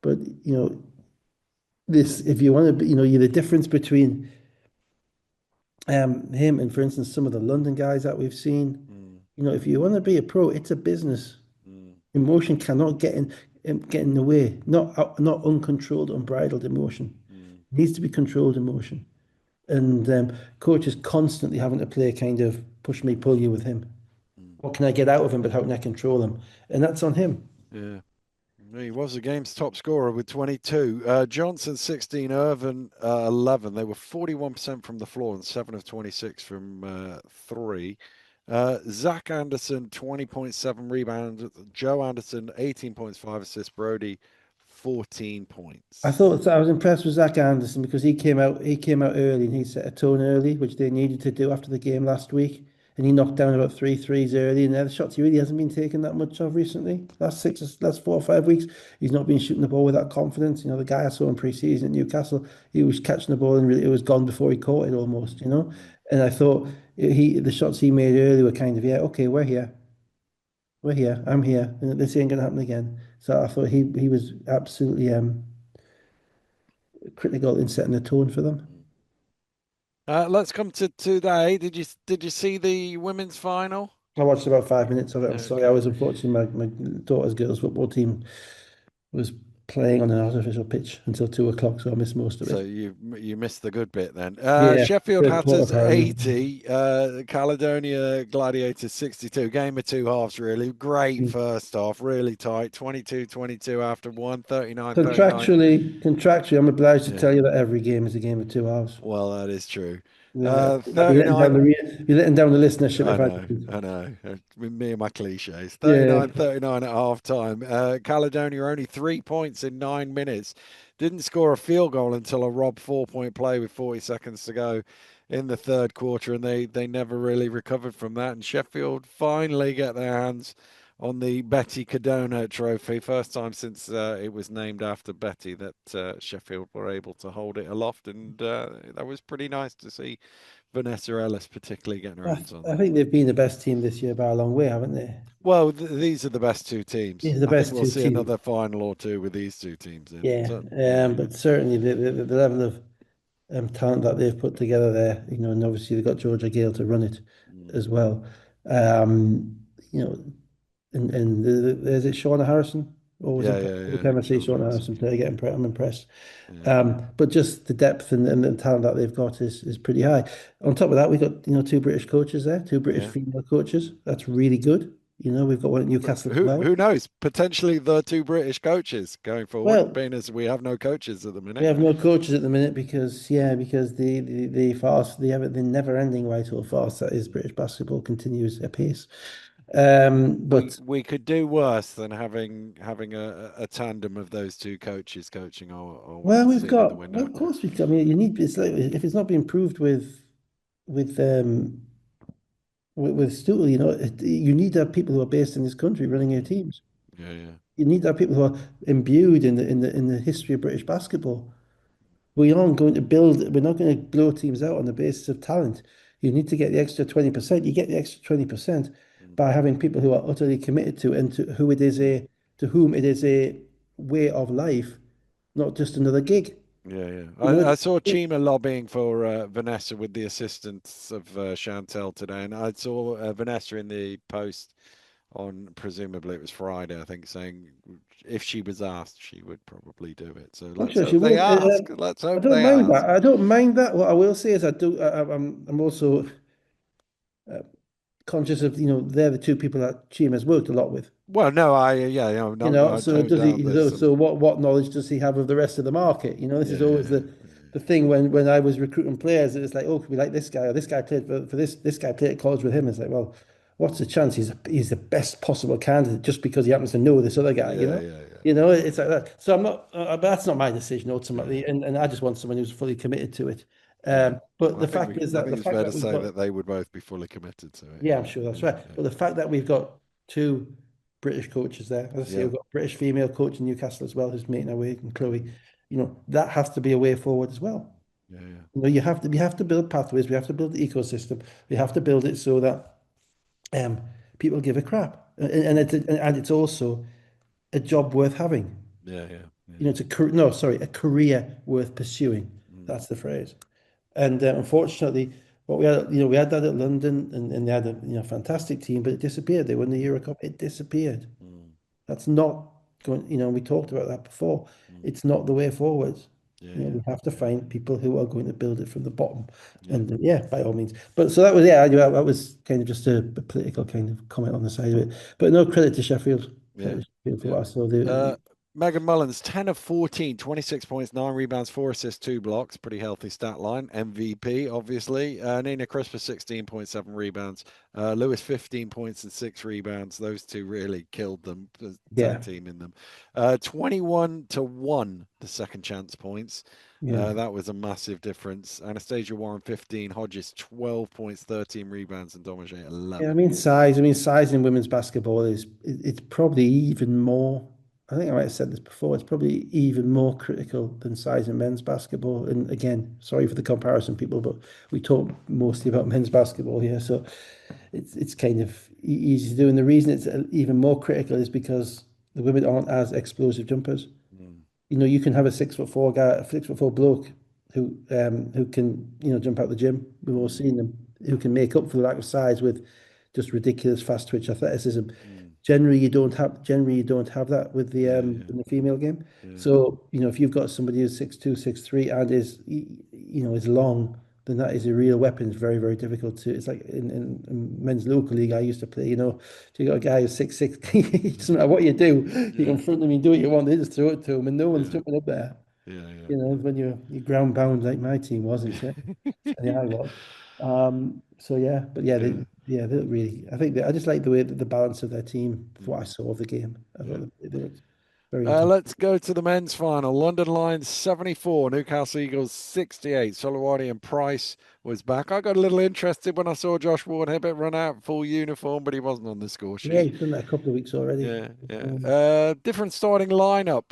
[SPEAKER 2] But if you want to, you're the difference between him and, for instance, some of the London guys that we've seen.
[SPEAKER 1] Mm,
[SPEAKER 2] If you want to be a pro, it's a business.
[SPEAKER 1] mm,
[SPEAKER 2] Emotion cannot get in the way. Not uncontrolled, unbridled emotion.
[SPEAKER 1] mm,
[SPEAKER 2] It needs to be controlled emotion. And coaches constantly having to play kind of push me, pull you with him.
[SPEAKER 1] mm.
[SPEAKER 2] What can I get out of him, but how can I control him? And that's on him.
[SPEAKER 1] Yeah. He was the game's top scorer with 22. Johnson 16, Irvin 11. They were 41% from the floor and 7 of 26 from three. Zach Anderson 20.7 rebounds. Joe Anderson 18.5 assists. Brody 14 points.
[SPEAKER 2] I was impressed with Zach Anderson because he came out early and he set a tone early, which they needed to do after the game last week. And he knocked down about three threes early, and the shots he really hasn't been taking that much of recently. Last 4 or 5 weeks, he's not been shooting the ball with that confidence. The guy I saw in pre-season at Newcastle, he was catching the ball and really, it was gone before he caught it almost.
[SPEAKER 1] Mm,
[SPEAKER 2] And I thought the shots he made early were kind of, yeah, okay, we're here, I'm here, and this ain't gonna happen again. So I thought he was absolutely critical in setting the tone for them.
[SPEAKER 1] mm. Let's come to today. Did you see the women's final?
[SPEAKER 2] I watched about 5 minutes of it. I'm sorry, I
[SPEAKER 1] Okay.
[SPEAKER 2] was unfortunately my daughter's girls football team was playing on an artificial pitch until 2 o'clock, so I missed most of
[SPEAKER 1] So
[SPEAKER 2] it.
[SPEAKER 1] you missed the good bit then.
[SPEAKER 2] Yeah,
[SPEAKER 1] Sheffield
[SPEAKER 2] third quarter
[SPEAKER 1] Hatters
[SPEAKER 2] apparently.
[SPEAKER 1] 80, Caledonia Gladiators 62. Game of two halves, really. Great first half, really tight. 22-22 after one, 39-39.
[SPEAKER 2] Contractually, I'm obliged to
[SPEAKER 1] Yeah,
[SPEAKER 2] tell you that every game is a game of two halves.
[SPEAKER 1] well, that is true.
[SPEAKER 2] Yeah, I'd be letting down
[SPEAKER 1] 39.
[SPEAKER 2] be letting down the listenership
[SPEAKER 1] I
[SPEAKER 2] if I
[SPEAKER 1] know,
[SPEAKER 2] didn't.
[SPEAKER 1] I know. Me and my cliches.
[SPEAKER 2] Yeah,
[SPEAKER 1] 39 at half time. Caledonia only 3 points in 9 minutes. Didn't score a field goal until a Rob 4 point play with 40 seconds to go in the third quarter, and they never really recovered from that. And Sheffield finally get their hands on the Betty Codona Trophy. First time since it was named after Betty that Sheffield were able to hold it aloft, and that was pretty nice to see Vanessa Ellis particularly getting her hands on
[SPEAKER 2] I
[SPEAKER 1] that.
[SPEAKER 2] think they've been the best team this year by a long way, haven't they?
[SPEAKER 1] Well, these are the best two teams.
[SPEAKER 2] These are the
[SPEAKER 1] I think
[SPEAKER 2] best
[SPEAKER 1] we'll
[SPEAKER 2] two
[SPEAKER 1] see
[SPEAKER 2] teams.
[SPEAKER 1] another final or two with these two teams in.
[SPEAKER 2] Yeah,
[SPEAKER 1] So, yeah,
[SPEAKER 2] but certainly the level of talent that they've put together there, and obviously they've got Georgia Gale to run it
[SPEAKER 1] mm,
[SPEAKER 2] as well. You know, and is it Shauna Harrison or was
[SPEAKER 1] yeah,
[SPEAKER 2] it
[SPEAKER 1] yeah,
[SPEAKER 2] every
[SPEAKER 1] yeah.
[SPEAKER 2] time I say
[SPEAKER 1] Sean
[SPEAKER 2] Shauna
[SPEAKER 1] Harrison.
[SPEAKER 2] Harrison play, I'm impressed.
[SPEAKER 1] Yeah,
[SPEAKER 2] But just the depth and the talent that they've got is pretty high. On top of that, we've got two British coaches there, two British
[SPEAKER 1] yeah.
[SPEAKER 2] female coaches. That's really good. We've got one at
[SPEAKER 1] But
[SPEAKER 2] Newcastle as well.
[SPEAKER 1] who knows? Potentially the two British coaches going forward,
[SPEAKER 2] Well,
[SPEAKER 1] being as we have no coaches at the
[SPEAKER 2] we
[SPEAKER 1] minute.
[SPEAKER 2] have no coaches at the minute because the farce, the never ending white-hole farce that is British basketball continues apace.
[SPEAKER 1] We
[SPEAKER 2] But
[SPEAKER 1] we could do worse than having a tandem of those two coaches coaching our
[SPEAKER 2] well,
[SPEAKER 1] women's team in the window.
[SPEAKER 2] of course we've got. I mean, it's like if it's not being proved with um with Stootle, you need to have people who are based in this country running your
[SPEAKER 1] Mm,
[SPEAKER 2] teams.
[SPEAKER 1] yeah, yeah,
[SPEAKER 2] You need to have people who are imbued in the history of British basketball. We aren't going to build, we're not going to blow teams out on the basis of talent. You need to get the extra 20%. You get the extra 20%
[SPEAKER 1] mm,
[SPEAKER 2] by having people who are utterly committed to and to whom it is a way of life, not just another gig.
[SPEAKER 1] yeah, yeah.
[SPEAKER 2] You know,
[SPEAKER 1] I saw Chima lobbying for Vanessa with the assistance of Chantel today, and I saw Vanessa in the post on presumably it was Friday, I think, saying if she was asked, she would probably do it. So
[SPEAKER 2] I'm
[SPEAKER 1] let's
[SPEAKER 2] sure she
[SPEAKER 1] hope they
[SPEAKER 2] would.
[SPEAKER 1] ask. Let's
[SPEAKER 2] I
[SPEAKER 1] hope
[SPEAKER 2] don't
[SPEAKER 1] they
[SPEAKER 2] mind that.
[SPEAKER 1] ask.
[SPEAKER 2] I don't mind that. What I will say is I'm also uh, conscious of, they're the two people that Chima has worked a lot with.
[SPEAKER 1] Well, no, yeah, yeah, no, I
[SPEAKER 2] So
[SPEAKER 1] don't
[SPEAKER 2] does
[SPEAKER 1] doubt
[SPEAKER 2] he?
[SPEAKER 1] there's
[SPEAKER 2] So
[SPEAKER 1] some.
[SPEAKER 2] what knowledge does he have of the rest of the market? This is always
[SPEAKER 1] Yeah,
[SPEAKER 2] the thing when I was recruiting players. It's like, oh, could we like this guy or this guy played for this guy played at college with him. It's like, well, what's the chance he's the best possible candidate just because he happens to know this other guy?
[SPEAKER 1] yeah, yeah,
[SPEAKER 2] It's like that. So I'm not. But that's not my decision
[SPEAKER 1] yeah,
[SPEAKER 2] ultimately, and I just want someone who's fully committed to it.
[SPEAKER 1] yeah.
[SPEAKER 2] But
[SPEAKER 1] I
[SPEAKER 2] the
[SPEAKER 1] think
[SPEAKER 2] fact is
[SPEAKER 1] I
[SPEAKER 2] that the
[SPEAKER 1] think it's
[SPEAKER 2] fact
[SPEAKER 1] fair to
[SPEAKER 2] that we've
[SPEAKER 1] say
[SPEAKER 2] got
[SPEAKER 1] that they would both be fully committed to it.
[SPEAKER 2] yeah, I'm sure
[SPEAKER 1] Yeah,
[SPEAKER 2] that's
[SPEAKER 1] yeah,
[SPEAKER 2] right. But the fact that we've got two British coaches there, as I say,
[SPEAKER 1] yeah,
[SPEAKER 2] we've got a British female coach in Newcastle as well, who's making her way, and Chloe, that has to be a way forward as well.
[SPEAKER 1] yeah, yeah,
[SPEAKER 2] We have to build pathways, we have to build the ecosystem, we have to build it so that um, people give a crap, and it's also a job worth having.
[SPEAKER 1] yeah, yeah, yeah.
[SPEAKER 2] It's no, sorry, a career worth pursuing.
[SPEAKER 1] Mm,
[SPEAKER 2] That's the phrase. And unfortunately, what we had that at London, and they had a fantastic team, but it disappeared. They won the Euro Cup. It disappeared.
[SPEAKER 1] mm,
[SPEAKER 2] That's not going. We talked about that before.
[SPEAKER 1] mm.
[SPEAKER 2] It's not the way forward.
[SPEAKER 1] Yeah, yeah,
[SPEAKER 2] We have to
[SPEAKER 1] yeah,
[SPEAKER 2] find people who are going to build it from the bottom,
[SPEAKER 1] yeah,
[SPEAKER 2] and yeah, by all means. But so that was that was kind of just a political kind of comment on the side of it. But no credit to Sheffield.
[SPEAKER 1] yeah,
[SPEAKER 2] Credit to Sheffield for
[SPEAKER 1] yeah.
[SPEAKER 2] what I saw.
[SPEAKER 1] Uh, Megan Mullins, 10 of 14, 26 points, 9 rebounds, 4 assists, 2 blocks. Pretty healthy stat line. MVP, obviously. Nina Crisper, 16.7 rebounds. Lewis, 15 points and 6 rebounds. Those two really killed them, tag
[SPEAKER 2] Yeah,
[SPEAKER 1] team in them. 21 to 1, the second chance points.
[SPEAKER 2] yeah.
[SPEAKER 1] That was a massive difference. Anastasia Warren, 15. Hodges, 12 points, 13 rebounds, and Domager,
[SPEAKER 2] Yeah,
[SPEAKER 1] 11.
[SPEAKER 2] I mean, size in women's basketball it's probably even more. I think I might have said this before. It's probably even more critical than size in men's basketball. And again, sorry for the comparison, people, but we talk mostly about men's basketball here, so it's kind of easy to do. And the reason it's even more critical is because the women aren't as explosive jumpers.
[SPEAKER 1] Mm,
[SPEAKER 2] You can have a 6'4" guy, a 6'4" bloke who can, jump out the gym. We've all
[SPEAKER 1] mm,
[SPEAKER 2] seen them, who can make up for the lack of size with just ridiculous fast twitch athleticism.
[SPEAKER 1] mm.
[SPEAKER 2] Generally you don't have that with
[SPEAKER 1] Yeah, yeah,
[SPEAKER 2] in the female game.
[SPEAKER 1] yeah,
[SPEAKER 2] So, if you've got somebody who's 6'2", 6'3", and is long, then that is a real weapon. It's very, very difficult to. It's like in men's local league I used to play. If you got a guy who's 6'6", it doesn't matter what you do, you
[SPEAKER 1] yeah,
[SPEAKER 2] confront them, you do what you want, they just throw it to him, and no one's
[SPEAKER 1] yeah.
[SPEAKER 2] jumping up there.
[SPEAKER 1] Yeah,
[SPEAKER 2] when you're ground bound like my team was in Cheshire. Yeah, I was. So yeah, but yeah,
[SPEAKER 1] yeah,
[SPEAKER 2] they look really. I think I just like the way that the balance of their team, for what I
[SPEAKER 1] mm,
[SPEAKER 2] saw of the game. I
[SPEAKER 1] yeah.
[SPEAKER 2] thought they looked very intelligent.
[SPEAKER 1] Let's go to the men's final. London Lions 74, Newcastle Eagles 68. Solowani and Price was back. I got a little interested when I saw Josh Ward-Hibbett run out in full uniform, but he wasn't on the score
[SPEAKER 2] Yeah,
[SPEAKER 1] sheet.
[SPEAKER 2] he's done that a couple of weeks already.
[SPEAKER 1] Yeah, yeah.
[SPEAKER 2] Um,
[SPEAKER 1] Different starting lineup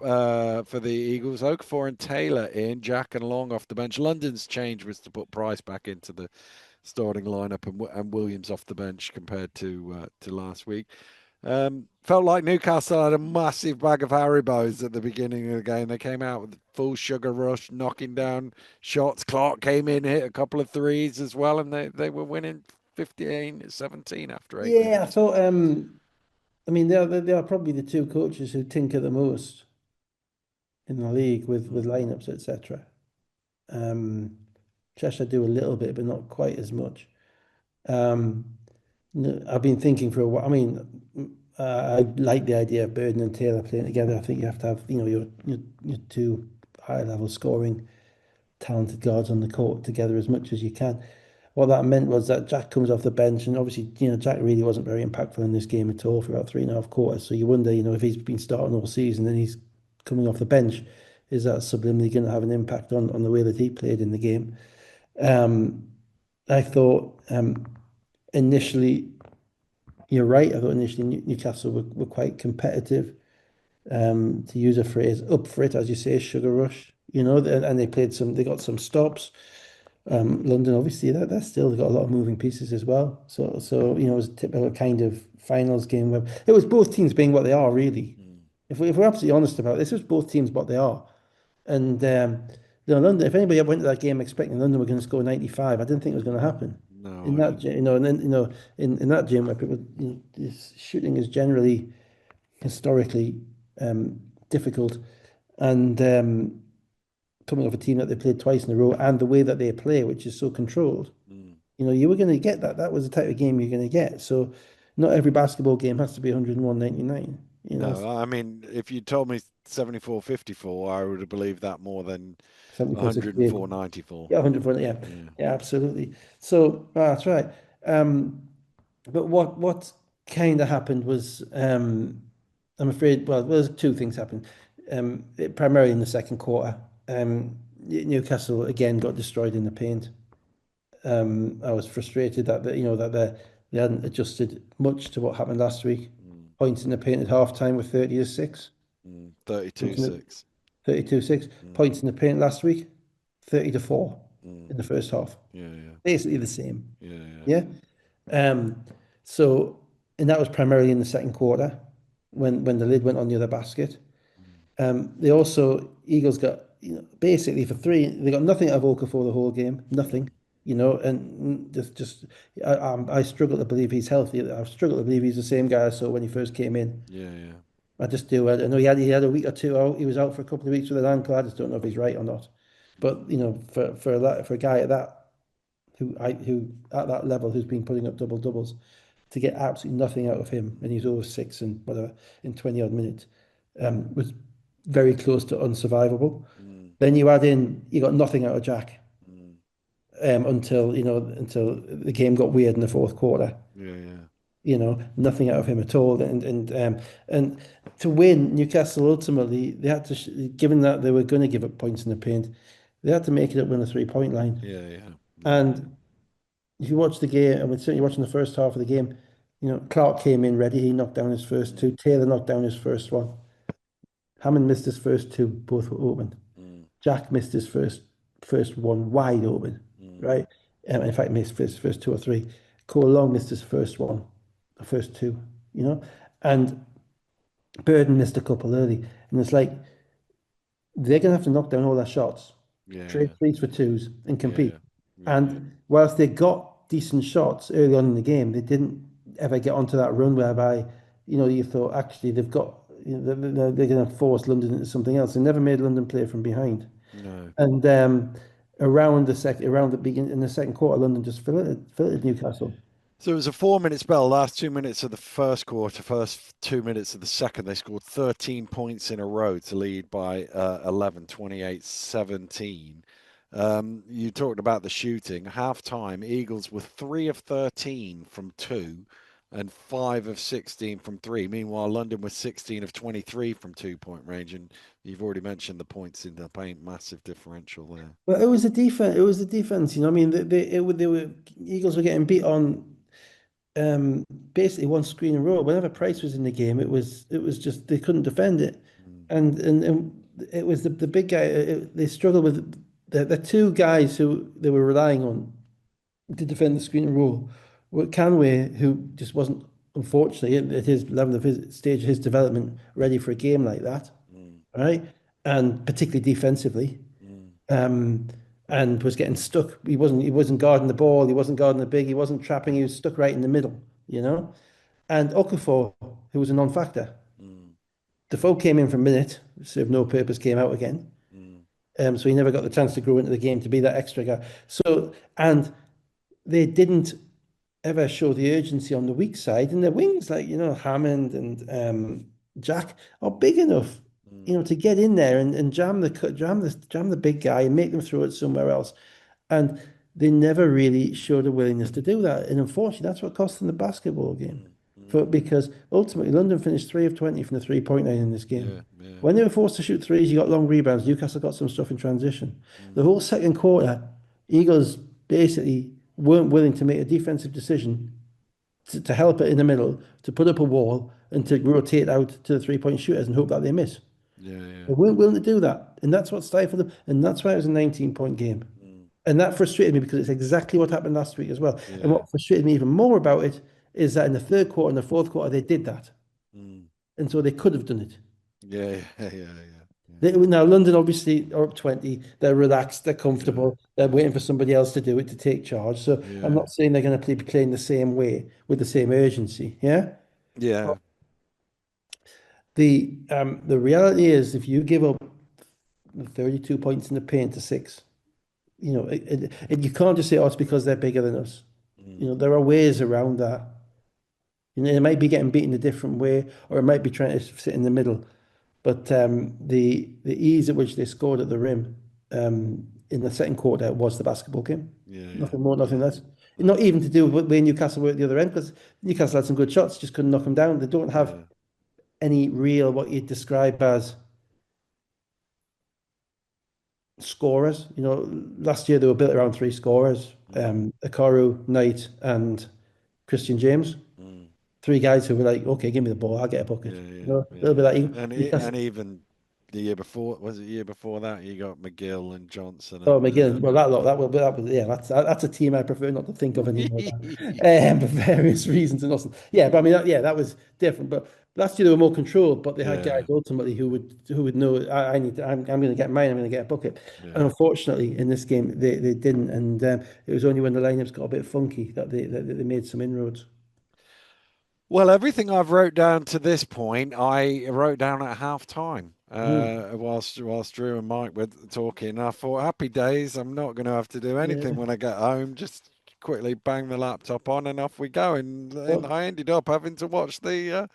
[SPEAKER 1] for the Eagles. Okafor and Taylor in, Jack and Long off the bench. London's change was to put Price back into the starting lineup and Williams off the bench compared to last week. Felt like Newcastle had a massive bag of Haribos at the beginning of the game. They came out with full sugar rush, knocking down shots. Clark came in, hit a couple of threes as well, and they were winning 15-17 after 8
[SPEAKER 2] yeah, I
[SPEAKER 1] minutes.
[SPEAKER 2] thought. I mean, they are probably the two coaches who tinker the most in the league with
[SPEAKER 1] Mm,
[SPEAKER 2] lineups, etc. Um, Cheshire do a little bit, but not quite as much. Um, I've been thinking for a while. I mean, I like the idea of Burden and Taylor playing together. I think you have to have, your two high level scoring talented guards on the court together as much as you can. What that meant was that Jack comes off the bench, and obviously, Jack really wasn't very impactful in this game at all for about 3.5 quarters. So you wonder, if he's been starting all season and he's coming off the bench, is that subliminally going to have an impact on the way that he played in the game? Um, I thought initially, you're right. I thought initially Newcastle were quite competitive, to use a phrase, up for it, as you say, sugar rush. And they got some stops. London, obviously, that's still got a lot of moving pieces as well. It was a typical kind of finals game where it was both teams being what they are, really.
[SPEAKER 1] mm,
[SPEAKER 2] If we're absolutely honest about this, it was both teams what they are. And London, if anybody went to that game expecting London were going to score 95, I didn't think it was going to happen.
[SPEAKER 1] no,
[SPEAKER 2] In
[SPEAKER 1] I
[SPEAKER 2] that,
[SPEAKER 1] didn't.
[SPEAKER 2] gy- and then in that gym where people, this shooting is generally historically um, difficult, and coming off a team that they played twice in a row, and the way that they play, which is so controlled,
[SPEAKER 1] Mm.
[SPEAKER 2] you were going to get that. That was the type of game you're going to get. So not every basketball game has to be 101-99.
[SPEAKER 1] No, I mean, if you told me 74-54, I would have believed that more than
[SPEAKER 2] 74-68.
[SPEAKER 1] 104-94.
[SPEAKER 2] Yeah, 100%. Yeah,
[SPEAKER 1] Yeah.
[SPEAKER 2] yeah, absolutely. So that's right. But what kind of happened was, I'm afraid, well, there's two things happened. Primarily in the second quarter, Newcastle again got destroyed in the paint. I was frustrated they hadn't adjusted much to what happened last week.
[SPEAKER 1] Mm,
[SPEAKER 2] Points in the paint at halftime were 30-6. Points in the
[SPEAKER 1] 32-6.
[SPEAKER 2] 32-6.
[SPEAKER 1] Mm,
[SPEAKER 2] Points in the paint last week, 30-4
[SPEAKER 1] mm.
[SPEAKER 2] in the first half.
[SPEAKER 1] Yeah, yeah,
[SPEAKER 2] Basically the same.
[SPEAKER 1] yeah, yeah.
[SPEAKER 2] Yeah. Um, so, and that was primarily in the second quarter when the lid went on the other basket.
[SPEAKER 1] Mm,
[SPEAKER 2] They also, Eagles got, basically for three, they got nothing out of Okafor the whole game,
[SPEAKER 1] mm.
[SPEAKER 2] nothing, and I struggle to believe he's healthy. I struggle to believe he's the same guy I saw when he first came in.
[SPEAKER 1] Yeah, yeah.
[SPEAKER 2] I just do. I know he had a week or two out. He was out for a couple of weeks with an ankle. I just don't know if he's right or not. But
[SPEAKER 1] Mm,
[SPEAKER 2] for a guy at that who at that level who's been putting up double doubles, to get absolutely nothing out of him, and he's over six and whatever in 20 odd minutes, was very close to unsurvivable.
[SPEAKER 1] mm,
[SPEAKER 2] Then you got nothing out of Jack,
[SPEAKER 1] mm.
[SPEAKER 2] until the game got weird in the fourth quarter.
[SPEAKER 1] Yeah, yeah.
[SPEAKER 2] Nothing out of him at all. And to win, Newcastle ultimately they had to, given that they were going to give up points in the paint, they had to make it up win a 3-point line.
[SPEAKER 1] Yeah, yeah. No, they did.
[SPEAKER 2] And if you watch the game, I mean, certainly watching the first half of the game, Clark came in ready. He knocked down his first two.
[SPEAKER 1] Mm,
[SPEAKER 2] Taylor knocked down his first one. Hammond missed his first two. Both were open.
[SPEAKER 1] mm,
[SPEAKER 2] Jack missed his first one wide open,
[SPEAKER 1] mm,
[SPEAKER 2] right? In fact, missed his first two or three. Cole Long missed his first one, the first two, and Burden missed a couple early. And it's like they're going to have to knock down all their shots,
[SPEAKER 1] yeah,
[SPEAKER 2] trade
[SPEAKER 1] yeah.
[SPEAKER 2] threes for twos, and
[SPEAKER 1] Yeah,
[SPEAKER 2] compete.
[SPEAKER 1] yeah. Yeah, yeah.
[SPEAKER 2] And whilst they got decent shots early on in the game, they didn't ever get onto that run whereby, you thought actually they've got, they're going to force London into something else. They never made London play from behind.
[SPEAKER 1] No.
[SPEAKER 2] And around the beginning in the second quarter, London just filleted Newcastle.
[SPEAKER 1] So it was a 4 minute spell. Last 2 minutes of the first quarter, first 2 minutes of the second, they scored 13 points in a row to lead by 11, 28-17. You talked about the shooting. Half time, Eagles were 3 of 13 from two and 5 of 16 from three. Meanwhile, London was 16 of 23 from 2 point range. And you've already mentioned the points in the paint, massive differential there.
[SPEAKER 2] Well, it was the defense. It was the defense. You know, I mean, they were Eagles were getting beat on basically one screen in a row. Whenever Price was in the game, it was just they couldn't defend it,
[SPEAKER 1] Mm,
[SPEAKER 2] and it was the big guy. They struggled with the two guys who they were relying on to defend the screen and roll were Canway, who just wasn't, unfortunately, at his level of his stage of his development, ready for a game like that,
[SPEAKER 1] mm,
[SPEAKER 2] right? And particularly defensively,
[SPEAKER 1] mm,
[SPEAKER 2] um, and was getting stuck. He wasn't guarding the ball. He wasn't guarding the big. He wasn't trapping. He was stuck right in the middle, you know. And Okafor, who was a non-factor.
[SPEAKER 1] mm,
[SPEAKER 2] Defoe came in for a minute, served no purpose, came out again.
[SPEAKER 1] mm,
[SPEAKER 2] So he never got the chance to grow into the game to be that extra guy. So and they didn't ever show the urgency on the weak side. And the wings, like, Hammond and Jack, are big enough,
[SPEAKER 1] mm.
[SPEAKER 2] to get in there and jam the big guy and make them throw it somewhere else. And they never really showed a willingness to do that. And unfortunately, that's what cost them the basketball game.
[SPEAKER 1] Mm, mm.
[SPEAKER 2] Because ultimately, London finished 3 of 20 from the 3-point line in this game.
[SPEAKER 1] Yeah, yeah.
[SPEAKER 2] When they were forced to shoot threes, you got long rebounds. Newcastle got some stuff in transition. The
[SPEAKER 1] Mm,
[SPEAKER 2] whole second quarter, Eagles basically weren't willing to make a defensive decision to help it in the middle, to put up a wall, and to rotate out to the 3-point shooters and hope that they miss.
[SPEAKER 1] yeah, yeah.
[SPEAKER 2] They weren't willing to do that. And that's what stifled them. And that's why it was a 19-point game.
[SPEAKER 1] Mm,
[SPEAKER 2] And that frustrated me because it's exactly what happened last week as well. And
[SPEAKER 1] yeah.
[SPEAKER 2] what frustrated me even more about it is that in the third quarter and the fourth quarter, they did that.
[SPEAKER 1] Mm,
[SPEAKER 2] And so they could have done it.
[SPEAKER 1] yeah, yeah, yeah, yeah.
[SPEAKER 2] Now, London obviously are up 20. They're relaxed, they're
[SPEAKER 1] Yeah,
[SPEAKER 2] comfortable, they're waiting for somebody else to do it to take charge. So I'm
[SPEAKER 1] yeah,
[SPEAKER 2] not saying they're going to be playing the same way with the same urgency. Yeah.
[SPEAKER 1] yeah.
[SPEAKER 2] But the reality is, if you give up 32 points in the paint to six, you can't just say, oh, it's because they're bigger than us.
[SPEAKER 1] Mm,
[SPEAKER 2] There are ways around that. It might be getting beaten a different way, or it might be trying to sit in the middle. But the ease at which they scored at the rim in the second quarter was the basketball game.
[SPEAKER 1] yeah, yeah,
[SPEAKER 2] Nothing more, nothing
[SPEAKER 1] yeah.
[SPEAKER 2] less. Not even to do with where Newcastle were at the other end, because Newcastle had some good shots, just couldn't knock them down. They don't have
[SPEAKER 1] Yeah.
[SPEAKER 2] any real, what you'd describe as scorers. Last year they were built around three scorers,
[SPEAKER 1] Mm,
[SPEAKER 2] Akaru, Knight, and Christian James.
[SPEAKER 1] mm,
[SPEAKER 2] Three guys who were like, okay, give me the ball, I'll get a bucket.
[SPEAKER 1] yeah, yeah,
[SPEAKER 2] A
[SPEAKER 1] yeah,
[SPEAKER 2] little bit
[SPEAKER 1] yeah.
[SPEAKER 2] like
[SPEAKER 1] And
[SPEAKER 2] Newcastle.
[SPEAKER 1] even the year before, was it year before that? You got McGill and Johnson
[SPEAKER 2] Oh,
[SPEAKER 1] and
[SPEAKER 2] McGinn. Well, that was, yeah, that's a team I prefer not to think of anymore. For various reasons and also, yeah, but I mean, that was different. But last year they were more controlled, but they had guys
[SPEAKER 1] yeah,
[SPEAKER 2] ultimately who would know I'm going to get mine. I'm going to get a bucket. And
[SPEAKER 1] yeah.
[SPEAKER 2] unfortunately, in this game, they didn't. And it was only when the lineups got a bit funky that they made some inroads.
[SPEAKER 1] Well, everything I've wrote down to this point, I wrote down at half time.
[SPEAKER 2] Mm.
[SPEAKER 1] Whilst Drew and Mike were talking, I thought, happy days. I'm not going to have to do anything
[SPEAKER 2] Yeah.
[SPEAKER 1] when I get home. Just quickly bang the laptop on and off we go. And
[SPEAKER 2] Well,
[SPEAKER 1] I ended up having to watch the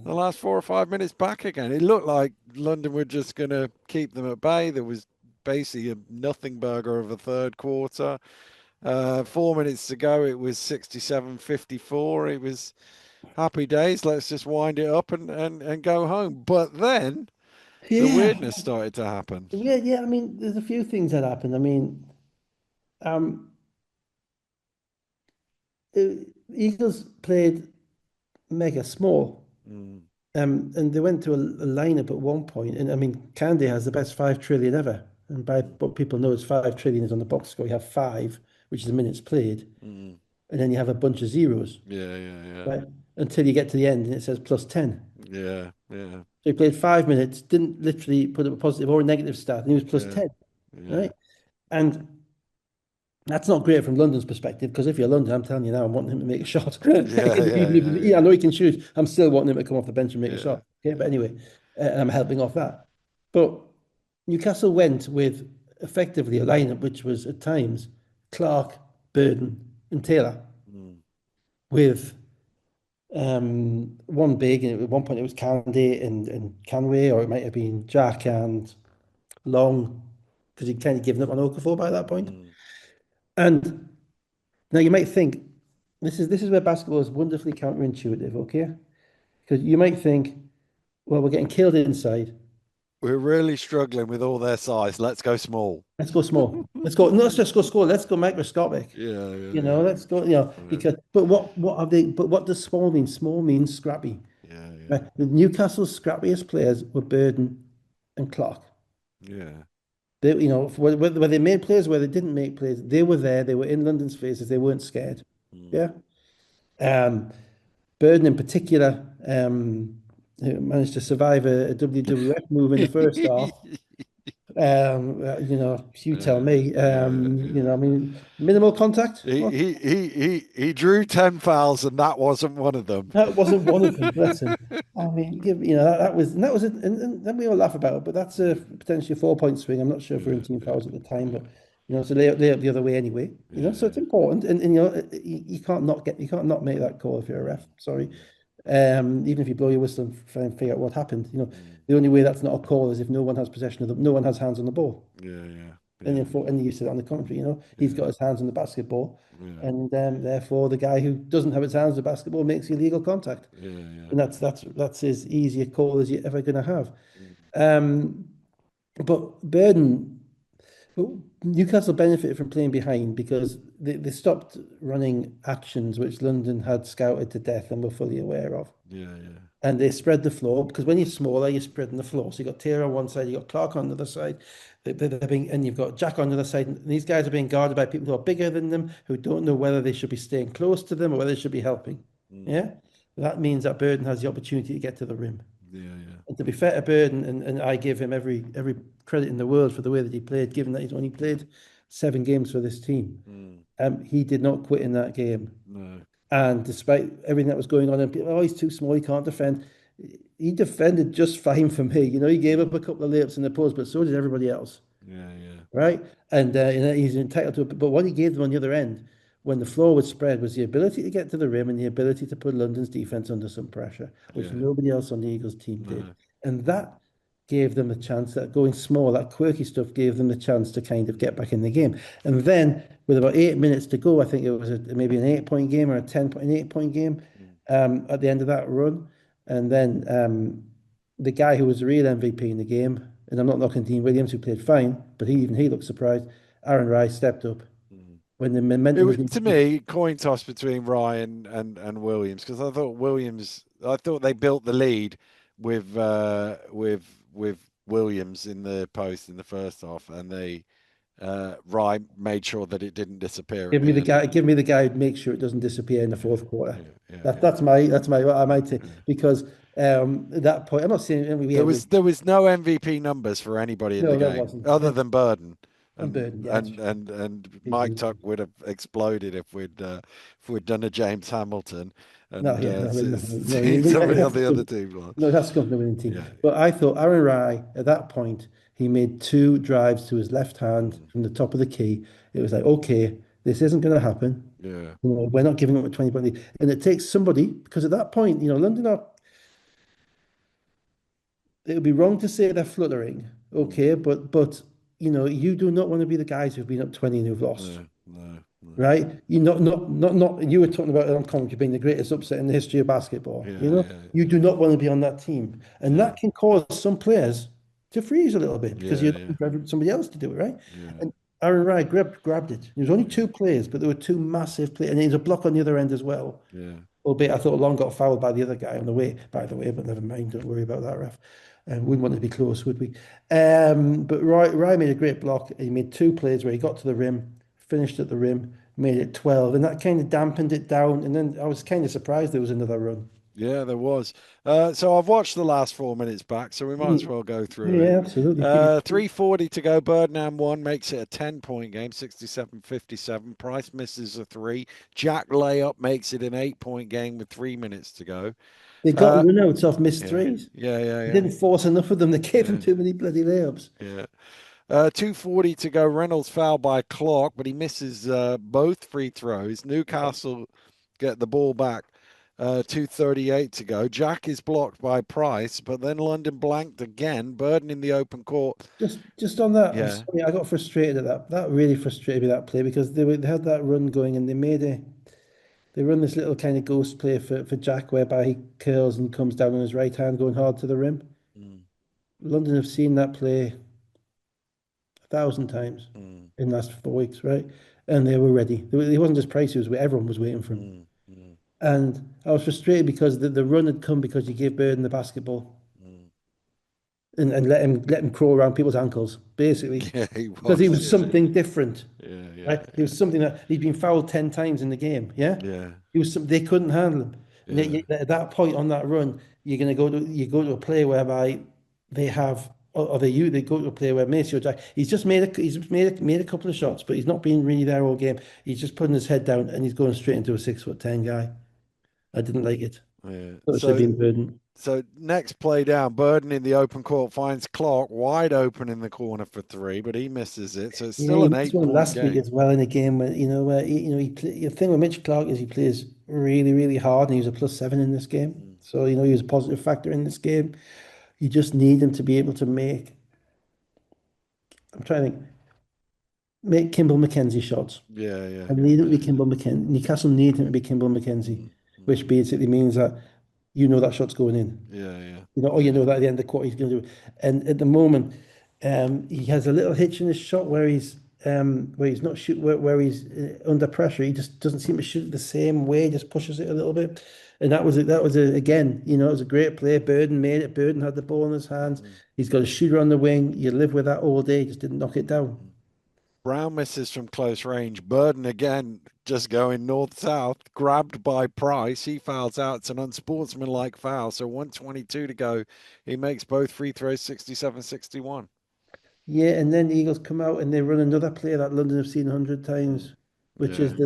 [SPEAKER 1] last 4 or 5 minutes back again. It looked like London were just going to keep them at bay. There was basically a nothing burger of a third quarter. 4 minutes to go, it was 67-54. It was happy days. Let's just wind it up and go home. But then the
[SPEAKER 2] yeah.
[SPEAKER 1] weirdness started to happen.
[SPEAKER 2] Yeah, yeah. I mean, there's a few things that happened. I mean, um, Eagles played mega small.
[SPEAKER 1] Mm,
[SPEAKER 2] And they went to a lineup at one point, and I mean, Candy has the best 5 trillion ever. And by
[SPEAKER 1] mm,
[SPEAKER 2] what people know is 5 trillion is on the box score. You have five, which is the minutes played,
[SPEAKER 1] mm.
[SPEAKER 2] and then you have a bunch of zeros,
[SPEAKER 1] Yeah, yeah, yeah,
[SPEAKER 2] right? Until you get to the end and it says plus 10.
[SPEAKER 1] yeah, yeah,
[SPEAKER 2] So he played 5 minutes, didn't literally put up a positive or a negative stat, and he was plus
[SPEAKER 1] yeah,
[SPEAKER 2] 10,
[SPEAKER 1] yeah,
[SPEAKER 2] right? And that's not great from London's perspective because if you're London, I'm telling you now, I'm wanting him to make a shot.
[SPEAKER 1] yeah, yeah,
[SPEAKER 2] Even
[SPEAKER 1] yeah,
[SPEAKER 2] if, yeah, I
[SPEAKER 1] yeah,
[SPEAKER 2] know he can shoot. I'm still wanting him to come off the bench and make a
[SPEAKER 1] yeah.
[SPEAKER 2] shot. Okay, but anyway, I'm helping off that. But Newcastle went with effectively a lineup which was at times Clark, Burden, and Taylor.
[SPEAKER 1] Mm,
[SPEAKER 2] with one big, and at one point it was Candy and Canway, or it might have been Jack and Long, because he'd kind of given up on Okafor by that point.
[SPEAKER 1] Mm.
[SPEAKER 2] And now you might think this is where basketball is wonderfully counterintuitive, okay? Because you might think, well, we're getting killed inside.
[SPEAKER 1] We're really struggling with all their size. Let's go small.
[SPEAKER 2] Let's go small. Let's go. No, let's just go small. Let's go microscopic.
[SPEAKER 1] Yeah, yeah,
[SPEAKER 2] You
[SPEAKER 1] yeah.
[SPEAKER 2] know, let's go.
[SPEAKER 1] Yeah,
[SPEAKER 2] Because what have they? But what does small mean? Small means scrappy.
[SPEAKER 1] yeah, yeah.
[SPEAKER 2] Right? The Newcastle's scrappiest players were Burden and Clark.
[SPEAKER 1] Yeah.
[SPEAKER 2] They, whether they made plays, whether they didn't make plays, they were there. They were in London's faces. They weren't scared.
[SPEAKER 1] Mm.
[SPEAKER 2] Yeah. Um, Burden in particular, who managed to survive a WWF move in the first half. You tell
[SPEAKER 1] Yeah,
[SPEAKER 2] me.
[SPEAKER 1] yeah, yeah.
[SPEAKER 2] I mean, minimal contact.
[SPEAKER 1] He
[SPEAKER 2] Well,
[SPEAKER 1] he he he drew 10 fouls and that wasn't one of them.
[SPEAKER 2] that wasn't one of them. Bless him. I mean, and then we all laugh about it, but that's a potentially a 4 point swing. I'm not sure if we're in
[SPEAKER 1] Yeah,
[SPEAKER 2] team
[SPEAKER 1] yeah,
[SPEAKER 2] fouls at the time,
[SPEAKER 1] yeah,
[SPEAKER 2] but it's a lay up the other way anyway. So
[SPEAKER 1] yeah,
[SPEAKER 2] it's important, and you can't not make that call if you're a ref. Sorry.
[SPEAKER 1] mm,
[SPEAKER 2] Even if you blow your whistle and try and figure out what happened,
[SPEAKER 1] mm,
[SPEAKER 2] the only way that's not a call is if no one has possession of the, no one has hands on the ball.
[SPEAKER 1] yeah, yeah,
[SPEAKER 2] And
[SPEAKER 1] yeah,
[SPEAKER 2] then and you said on the contrary, he's
[SPEAKER 1] yeah,
[SPEAKER 2] got his hands on the basketball,
[SPEAKER 1] yeah,
[SPEAKER 2] and therefore the guy who doesn't have his hands on the basketball makes illegal contact,
[SPEAKER 1] yeah, yeah.
[SPEAKER 2] and that's as easy a call as you're ever going to have.
[SPEAKER 1] Mm,
[SPEAKER 2] Um, but Burden, but Newcastle benefited from playing behind because they stopped running actions which London had scouted to death and were fully aware of.
[SPEAKER 1] yeah, yeah,
[SPEAKER 2] And they spread the floor because when you're smaller, you're spreading the floor. So you got Taylor on one side, you got Clark on the other side, and you've got Jack on the other side. And these guys are being guarded by people who are bigger than them, who don't know whether they should be staying close to them or whether they should be helping.
[SPEAKER 1] mm,
[SPEAKER 2] Yeah, that means that Burden has the opportunity to get to the rim.
[SPEAKER 1] yeah, yeah,
[SPEAKER 2] And to be fair to Burden, and I give him every credit in the world for the way that he played, given that he's only played 7 games for this team.
[SPEAKER 1] mm,
[SPEAKER 2] He did not quit in that game.
[SPEAKER 1] no,
[SPEAKER 2] And despite everything that was going on, and people, oh, he's too small, he can't defend. He defended just fine for me. He gave up a couple of layups in the post, but so did everybody else,
[SPEAKER 1] yeah, yeah,
[SPEAKER 2] right? And he's entitled to it. But what he gave them on the other end, when the floor was spread, was the ability to get to the rim and the ability to put London's defense under some pressure, which
[SPEAKER 1] yeah,
[SPEAKER 2] nobody else on the Eagles team did.
[SPEAKER 1] no,
[SPEAKER 2] And that gave them the chance, that going small, that quirky stuff gave them the chance to kind of get back in the game. And then with about 8 minutes to go, I think it was maybe an 8 point game or an 8 point game
[SPEAKER 1] mm,
[SPEAKER 2] at the end of that run. And then the guy who was the real MVP in the game, and I'm not knocking Dean Williams, who played fine, but he looked surprised. Aaron Rice stepped up
[SPEAKER 1] mm.
[SPEAKER 2] when the
[SPEAKER 1] It
[SPEAKER 2] momentum
[SPEAKER 1] was
[SPEAKER 2] was
[SPEAKER 1] to
[SPEAKER 2] in.
[SPEAKER 1] me coin toss between Ryan and Williams because I thought they built the lead with Williams in the post in the first half, and they Ryan made sure that it didn't disappear at the end.
[SPEAKER 2] Give me the guy who makes sure it doesn't disappear in the
[SPEAKER 1] Yeah,
[SPEAKER 2] fourth quarter.
[SPEAKER 1] yeah, yeah,
[SPEAKER 2] That
[SPEAKER 1] yeah,
[SPEAKER 2] that's my what I might say,
[SPEAKER 1] yeah.
[SPEAKER 2] because at that point I'm not saying, I mean,
[SPEAKER 1] There
[SPEAKER 2] we
[SPEAKER 1] was there was no MVP numbers for anybody in the
[SPEAKER 2] no, there
[SPEAKER 1] game
[SPEAKER 2] wasn't.
[SPEAKER 1] other than Burden,
[SPEAKER 2] And
[SPEAKER 1] and
[SPEAKER 2] Burden, yeah, it's
[SPEAKER 1] and
[SPEAKER 2] true.
[SPEAKER 1] and and
[SPEAKER 2] Big
[SPEAKER 1] Mike
[SPEAKER 2] dude.
[SPEAKER 1] Tuck would have exploded if we'd done a James Hamilton
[SPEAKER 2] No,
[SPEAKER 1] and
[SPEAKER 2] yeah, no, no, no,
[SPEAKER 1] seen somebody on
[SPEAKER 2] that's
[SPEAKER 1] the other
[SPEAKER 2] good.
[SPEAKER 1] team. Like,
[SPEAKER 2] No, that's come from the winning team.
[SPEAKER 1] yeah,
[SPEAKER 2] But I thought Aaron Rai at that point, he made 2 drives to his left hand
[SPEAKER 1] mm,
[SPEAKER 2] from the top of the key. It was like, okay, this isn't going to happen.
[SPEAKER 1] yeah,
[SPEAKER 2] We're not giving up a 20 point lead. And it takes somebody, because at that point, London are, it would be wrong to say they're fluttering,
[SPEAKER 1] mm,
[SPEAKER 2] okay, but you do not want to be the guys who've been up 20 and who've lost.
[SPEAKER 1] no, no, no,
[SPEAKER 2] Right? You not you were talking about on commentary being the greatest upset in the history of basketball.
[SPEAKER 1] yeah, yeah,
[SPEAKER 2] You do not want to be on that team. And
[SPEAKER 1] yeah,
[SPEAKER 2] that can cause some players to freeze a little bit because
[SPEAKER 1] yeah,
[SPEAKER 2] you're
[SPEAKER 1] yeah,
[SPEAKER 2] looking for somebody else to do it, right?
[SPEAKER 1] yeah,
[SPEAKER 2] And Aaron Wright grabbed it. There was only
[SPEAKER 1] yeah,
[SPEAKER 2] 2 players, but there were 2 massive players, and there was a block on the other end as well.
[SPEAKER 1] yeah,
[SPEAKER 2] Albeit I thought Long got fouled by the other guy on the way, by the way, but never mind, don't worry about that, ref. And wouldn't want to be close, would we? But Roy made a great block. He made 2 plays where he got to the rim, finished at the rim, made it 12, and that kind of dampened it down. And then I was kind of surprised there was another run.
[SPEAKER 1] yeah. There was. So I've watched the last 4 minutes back, so we might as
[SPEAKER 2] Mm.
[SPEAKER 1] well go through it.
[SPEAKER 2] Yeah, absolutely. Keep it.
[SPEAKER 1] 3:40 to go. Birdnam one makes it a 10-point game, 67-57. Price misses a three. Jack layup makes it an 8-point game with 3 minutes to go.
[SPEAKER 2] They got
[SPEAKER 1] Uh,
[SPEAKER 2] runouts off missed
[SPEAKER 1] yeah,
[SPEAKER 2] threes.
[SPEAKER 1] yeah, yeah,
[SPEAKER 2] They
[SPEAKER 1] yeah,
[SPEAKER 2] didn't force enough of them. They gave him
[SPEAKER 1] yeah,
[SPEAKER 2] too many bloody layups.
[SPEAKER 1] yeah. 2:40 to go. Reynolds fouled by Clark, but he misses both free throws. Newcastle get the ball back. 2:38 to go. Jack is blocked by Price, but then London blanked again. Burden in the open court.
[SPEAKER 2] Just on that, I'm
[SPEAKER 1] Yeah.
[SPEAKER 2] sorry, I got frustrated at that. That really frustrated me, that play, because they had that run going and they run this little kind of ghost play for Jack, whereby he curls and comes down on his right hand going hard to the rim.
[SPEAKER 1] Mm,
[SPEAKER 2] London have seen that play 1,000 times
[SPEAKER 1] mm,
[SPEAKER 2] in the last 4 weeks, right? And they were ready. It wasn't just Price, everyone was waiting for him.
[SPEAKER 1] mm, mm,
[SPEAKER 2] And I was frustrated because the run had come because you gave Burden the basketball
[SPEAKER 1] mm.
[SPEAKER 2] and let him crawl around people's ankles, basically,
[SPEAKER 1] Yeah, he
[SPEAKER 2] because he
[SPEAKER 1] was.
[SPEAKER 2] was
[SPEAKER 1] Yeah.
[SPEAKER 2] something different,
[SPEAKER 1] Yeah, yeah,
[SPEAKER 2] right? He was something that he'd been fouled 10 times in the game. Yeah,
[SPEAKER 1] yeah,
[SPEAKER 2] he was they couldn't handle him, and
[SPEAKER 1] yeah.
[SPEAKER 2] at that point on that run, you go to a play whereby they have. Or they go to a play where Maceo Jack, made a couple of shots, but he's not been really there all game. He's just putting his head down and he's going straight into a 6'10" guy. I didn't like it.
[SPEAKER 1] Yeah.
[SPEAKER 2] Thought it should have been Burden.
[SPEAKER 1] So next play down, Burden in the open court finds Clark wide open in the corner for three, but he misses it. So it's
[SPEAKER 2] Yeah,
[SPEAKER 1] still
[SPEAKER 2] he
[SPEAKER 1] an
[SPEAKER 2] missed one
[SPEAKER 1] eight-point
[SPEAKER 2] last week
[SPEAKER 1] game.
[SPEAKER 2] as well in a game where the thing with Mitch Clark is he plays really really hard and he was a +7 in this game.
[SPEAKER 1] Mm,
[SPEAKER 2] So he was a positive factor in this game. You just need him to be able to make. I'm trying to make Kimball McKenzie shots.
[SPEAKER 1] yeah, yeah,
[SPEAKER 2] I need him to
[SPEAKER 1] yeah.
[SPEAKER 2] be Kimball McKenzie. Newcastle need him to be Kimball McKenzie,
[SPEAKER 1] Mm, mm,
[SPEAKER 2] which basically means that that shot's going in.
[SPEAKER 1] yeah, yeah,
[SPEAKER 2] Or
[SPEAKER 1] yeah.
[SPEAKER 2] that at the end of the quarter he's going to do it. And at the moment, he has a little hitch in his shot where he's not shoot where he's under pressure. He just doesn't seem to shoot it the same way. Just pushes it a little bit. And again, it was a great play. Burden made it. Burden had the ball in his hands.
[SPEAKER 1] Mm,
[SPEAKER 2] He's got a shooter on the wing. You live with that all day. Just didn't knock it down.
[SPEAKER 1] mm. Brown misses from close range. Burden again, just going north-south, grabbed by Price. He fouls out. It's an unsportsmanlike foul. So 122 to go. He makes both free throws, 67-61.
[SPEAKER 2] Yeah, and then the Eagles come out and they run another play that London have seen 100 times, which is
[SPEAKER 1] Yeah,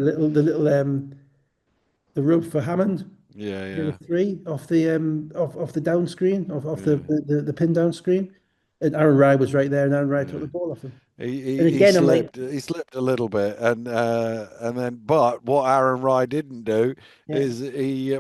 [SPEAKER 2] the rub for Hammond.
[SPEAKER 1] yeah,
[SPEAKER 2] The
[SPEAKER 1] yeah,
[SPEAKER 2] three off the down screen, off
[SPEAKER 1] yeah,
[SPEAKER 2] the pin down screen. And Aaron Rye was right there, and Aaron Rye took
[SPEAKER 1] yeah.
[SPEAKER 2] the ball off him.
[SPEAKER 1] He,
[SPEAKER 2] And
[SPEAKER 1] he he
[SPEAKER 2] again, I'm like,
[SPEAKER 1] slipped. He slipped a little bit, and then, but what Aaron Rye didn't do
[SPEAKER 2] yeah,
[SPEAKER 1] is